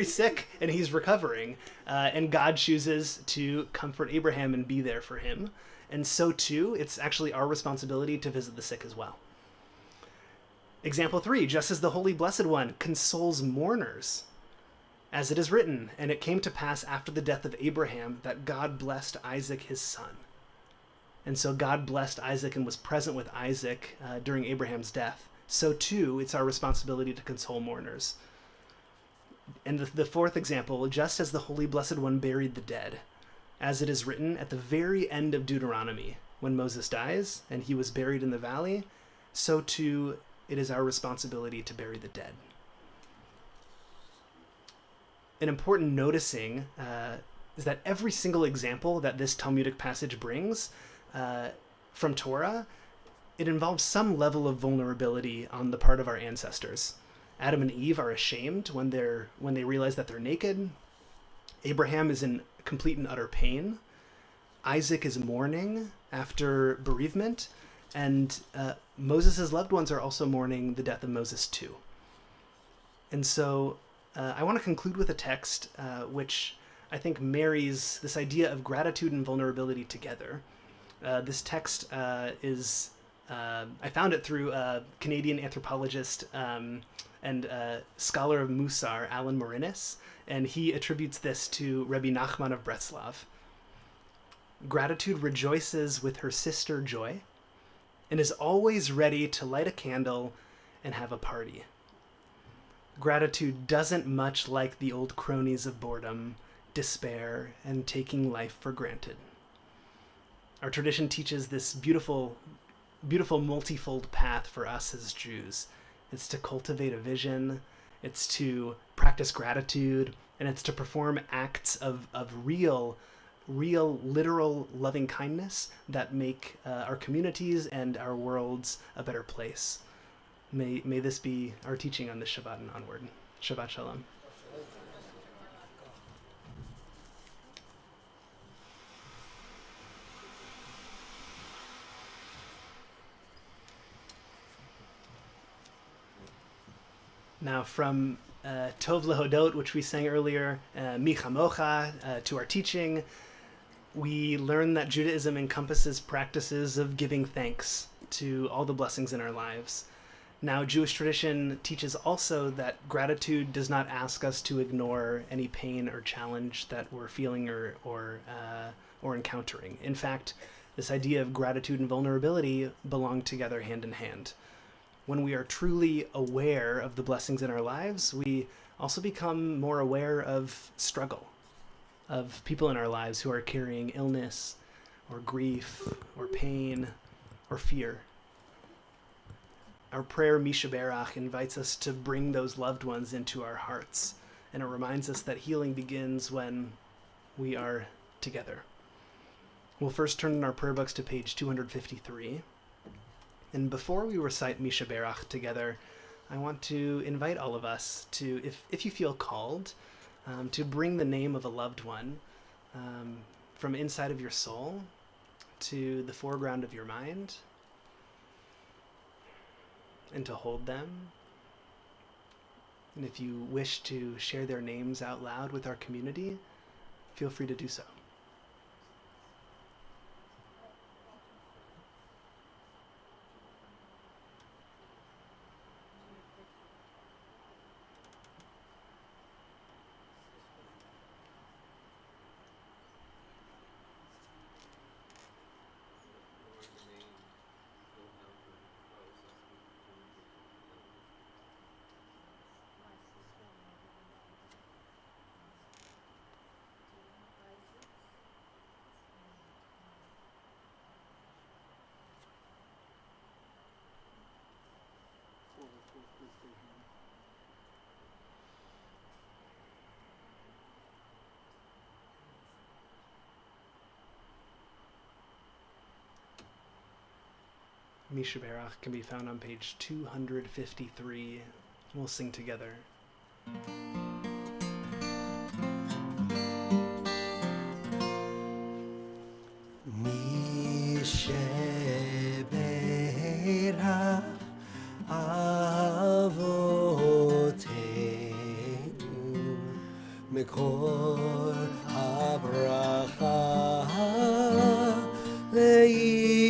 sick and he's recovering. And God chooses to comfort Abraham and be there for him. And so too, it's actually our responsibility to visit the sick as well. Example 3, just as the Holy Blessed One consoles mourners, as it is written, and it came to pass after the death of Abraham that God blessed Isaac his son. And so God blessed Isaac and was present with Isaac during Abraham's death. So too, it's our responsibility to console mourners. And the fourth example, just as the Holy Blessed One buried the dead, as it is written at the very end of Deuteronomy, when Moses dies and he was buried in the valley, so too it is our responsibility to bury the dead. An important noticing is that every single example that this Talmudic passage brings from Torah, it involves some level of vulnerability on the part of our ancestors. Adam and Eve are ashamed when they realize that they're naked. Abraham is in complete and utter pain. Isaac is mourning after bereavement, and Moses' loved ones are also mourning the death of Moses too. And so I want to conclude with a text which I think marries this idea of gratitude and vulnerability together. This text is, I found it through a Canadian anthropologist and scholar of Musar, Alan Morinis, and he attributes this to Rebbe Nachman of Breslov. Gratitude rejoices with her sister joy and is always ready to light a candle and have a party. Gratitude doesn't much like the old cronies of boredom, despair, and taking life for granted. Our tradition teaches this beautiful, beautiful multifold path for us as Jews. It's to cultivate a vision, it's to practice gratitude, and it's to perform acts of real, literal loving kindness that make our communities and our worlds a better place. May this be our teaching on this Shabbat and onward. Shabbat Shalom. Now from Tov Lehodot, which we sang earlier, Mi Chamocha, to our teaching, we learn that Judaism encompasses practices of giving thanks to all the blessings in our lives. Now, Jewish tradition teaches also that gratitude does not ask us to ignore any pain or challenge that we're feeling or encountering. In fact, this idea of gratitude and vulnerability belong together hand in hand. When we are truly aware of the blessings in our lives, we also become more aware of struggle, of people in our lives who are carrying illness or grief or pain or fear. Our prayer, Mishaberach, invites us to bring those loved ones into our hearts, and it reminds us that healing begins when we are together. We'll first turn in our prayer books to page 253. And before we recite Mishaberach together, I want to invite all of us to, if you feel called, to bring the name of a loved one from inside of your soul to the foreground of your mind, and to hold them. And if you wish to share their names out loud with our community, feel free to do so. Mishaberach can be found on page 253. We'll sing together. Mishaberach Avoteinu Mikor Abracha Leimotenu.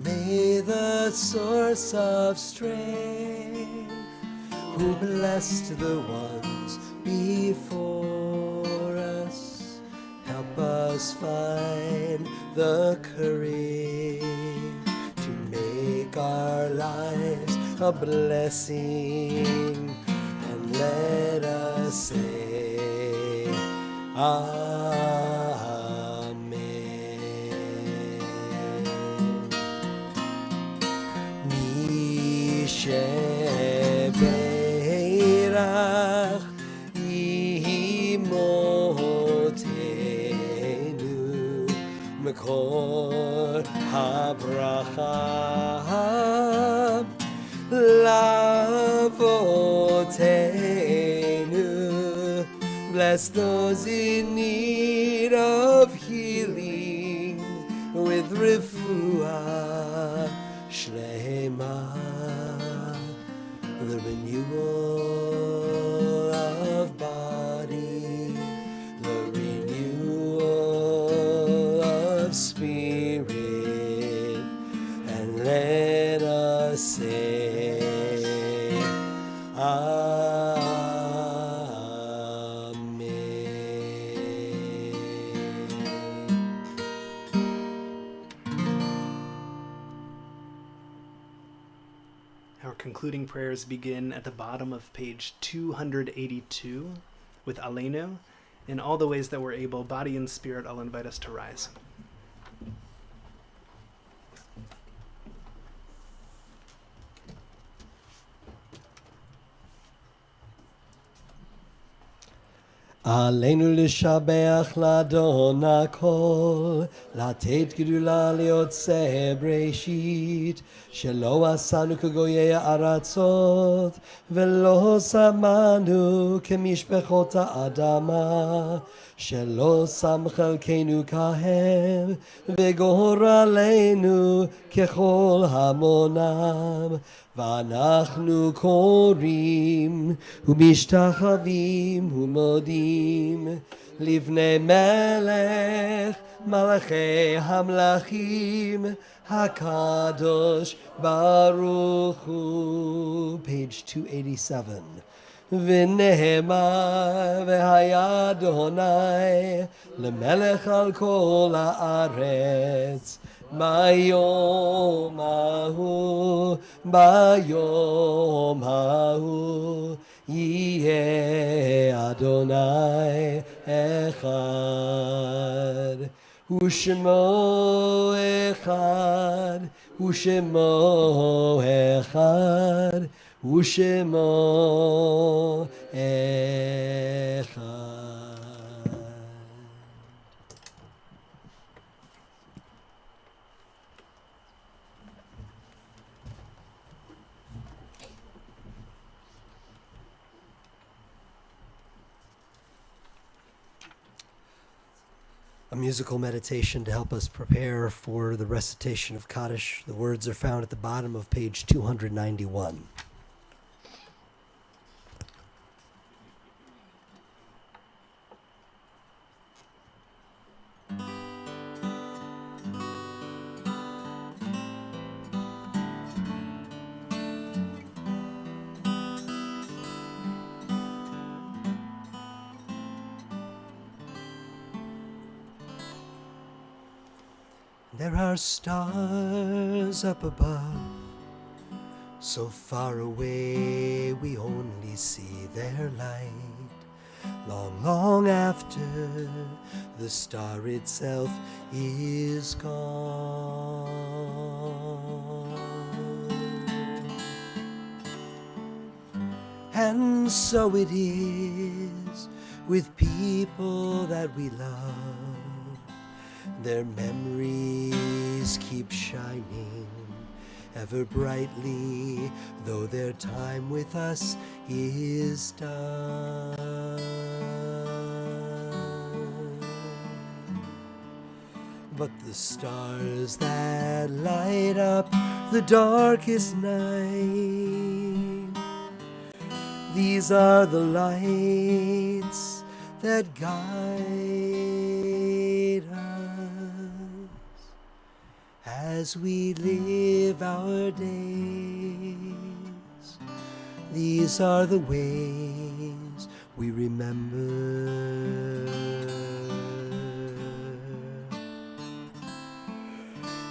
May the source of strength, who blessed the ones before us, help us find the courage to make our lives a blessing, and let us say Amen. Mishaberach Imotenu Mekor habracha Lavotenu. Bless those in need of healing with refuah shlema, the renewal of body, the renewal of spirit, and let us say Amen. Our concluding prayers begin at the bottom of page 282 with Aleinu. In all the ways that we're able, body and spirit, I'll invite us to rise. עלינו לשבח לאדון הכל, לתת גדולה ליוצא בראשית, שלא עשנו כגויי הארצות, ולא שמנו כמשפחות האדמה, שלא שם חלקנו כהם, וגורלנו ככל המונם. ואנחנו קוראים ומשתחווים ומודים לבני מלך מלכי המלכים הקדוש ברוך הוא. page 287. ונאמר והיה אדוני למלך על כל הארץ ביום ההוא יהיה אדוני אחד. Ushemo echad, Ushemo echad, Ushemo echad. A musical meditation to help us prepare for the recitation of Kaddish. The words are found at the bottom of page 291. There are stars up above, so far away we only see their light. Long, long after the star itself is gone. And so it is with people that we love. Their memories keep shining ever brightly, though their time with us is done. But the stars that light up the darkest night, these are the lights that guide us as we live our days. These are the ways we remember.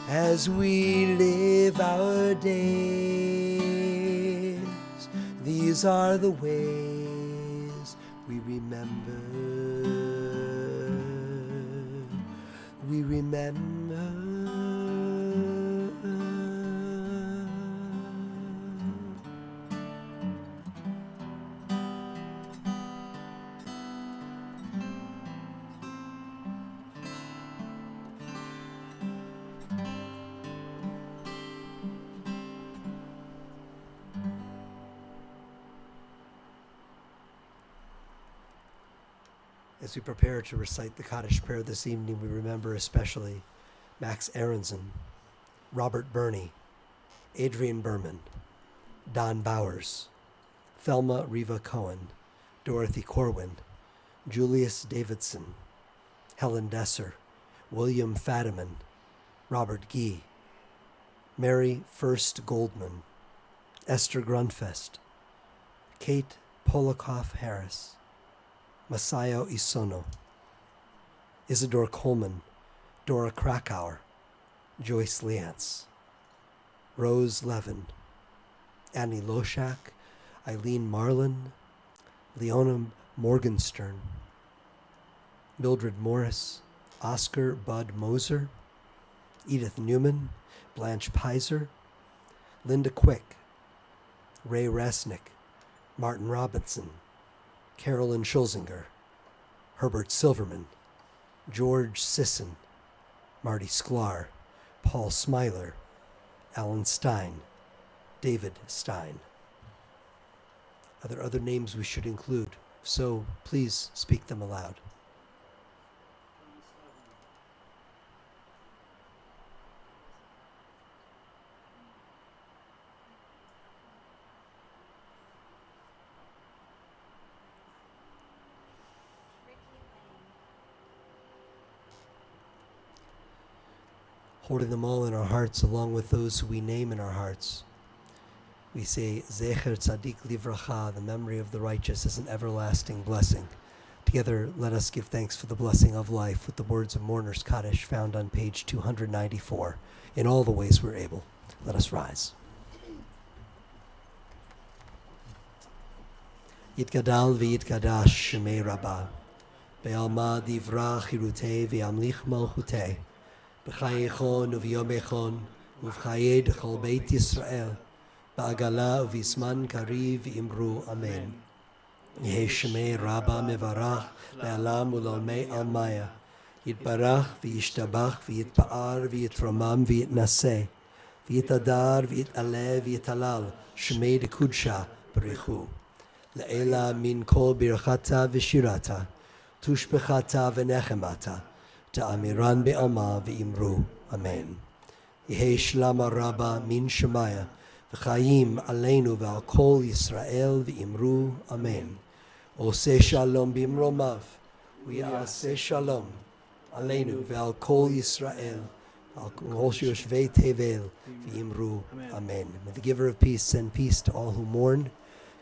As we live our days, these are the ways we remember. We remember. As we prepare to recite the Kaddish prayer this evening, we remember especially Max Aronson, Robert Burney, Adrian Berman, Don Bowers, Thelma Riva Cohen, Dorothy Corwin, Julius Davidson, Helen Desser, William Fadiman, Robert Gee, Mary First Goldman, Esther Grunfest, Kate Polikoff Harris, Masayo Isono, Isidore Coleman, Dora Krakauer, Joyce Leantz, Rose Levin, Annie Loshak, Eileen Marlin, Leona Morgenstern, Mildred Morris, Oscar Bud Moser, Edith Newman, Blanche Pizer, Linda Quick, Ray Resnick, Martin Robinson, Carolyn Schulzinger, Herbert Silverman, George Sisson, Marty Sklar, Paul Smiler, Alan Stein, David Stein. Are there other names we should include? If so, please speak them aloud. Holding them all in our hearts along with those who we name in our hearts, we say, Zecher Tzadik Livracha, the memory of the righteous is an everlasting blessing. Together, let us give thanks for the blessing of life with the words of Mourner's Kaddish found on page 294. In all the ways we're able, let us rise. Yitgadal v'yitgadash Shemei Rabbah. בעלמא דברה חירותי וימליך מלכותי, בחייכון וביומכון ובחיי דכל בית ישראל, בעגלה ובזמן קריב ואמרו אמן. יהי שמי רבה מברך לעולם ולעולמי עלמיה, יתברך וישתבח ויתפאר ויתרומם ויתנשא, ויתהדר ויתעלה ויתהלל, שמי דקודשה ברכו. לעילה מן כל ברכתה ושירתה, תושבחתה ונחמתה, תאמירן בעלמא ואמרו אמן. יהי שלמה רבה מן שמיה, וחיים עלינו ועל כל ישראל ואמרו אמן. עושה שלום במרומיו, ויעשה שלום עלינו ועל כל ישראל, על כל שיושבי תבל, ואמרו amen. May the giver of peace send peace to all who mourn,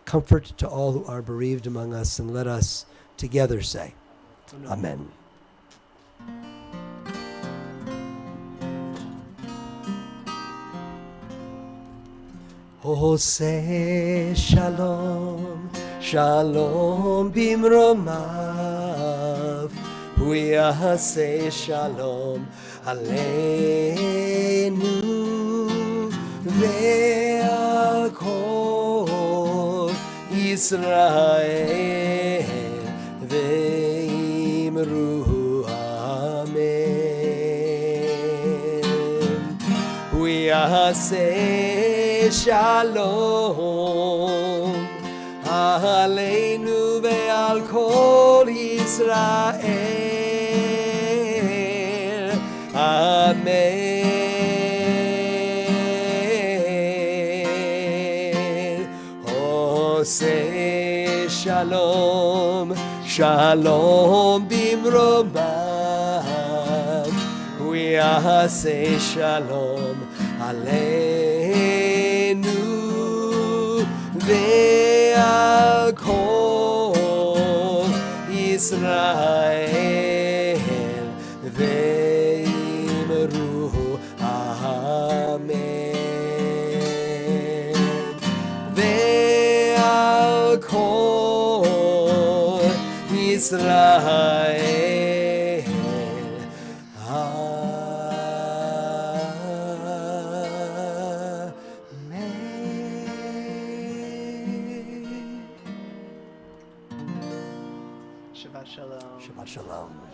comfort to all who are bereaved among us, and let us together say, amen. עושה שלום, שלום במרומיו, הוא יעשה שלום עלינו ועל כל ישראל, ואמרו אמן. הוא יעשה שלום עלינו ועל כל ישראל, אמן. עושה שלום, שלום במרומיו, הוא יעשה שלום עלינו ועל כל ישראל, ואמרו אמן. ועל כל ישראל, Shabbat shalom. Shabbat shalom.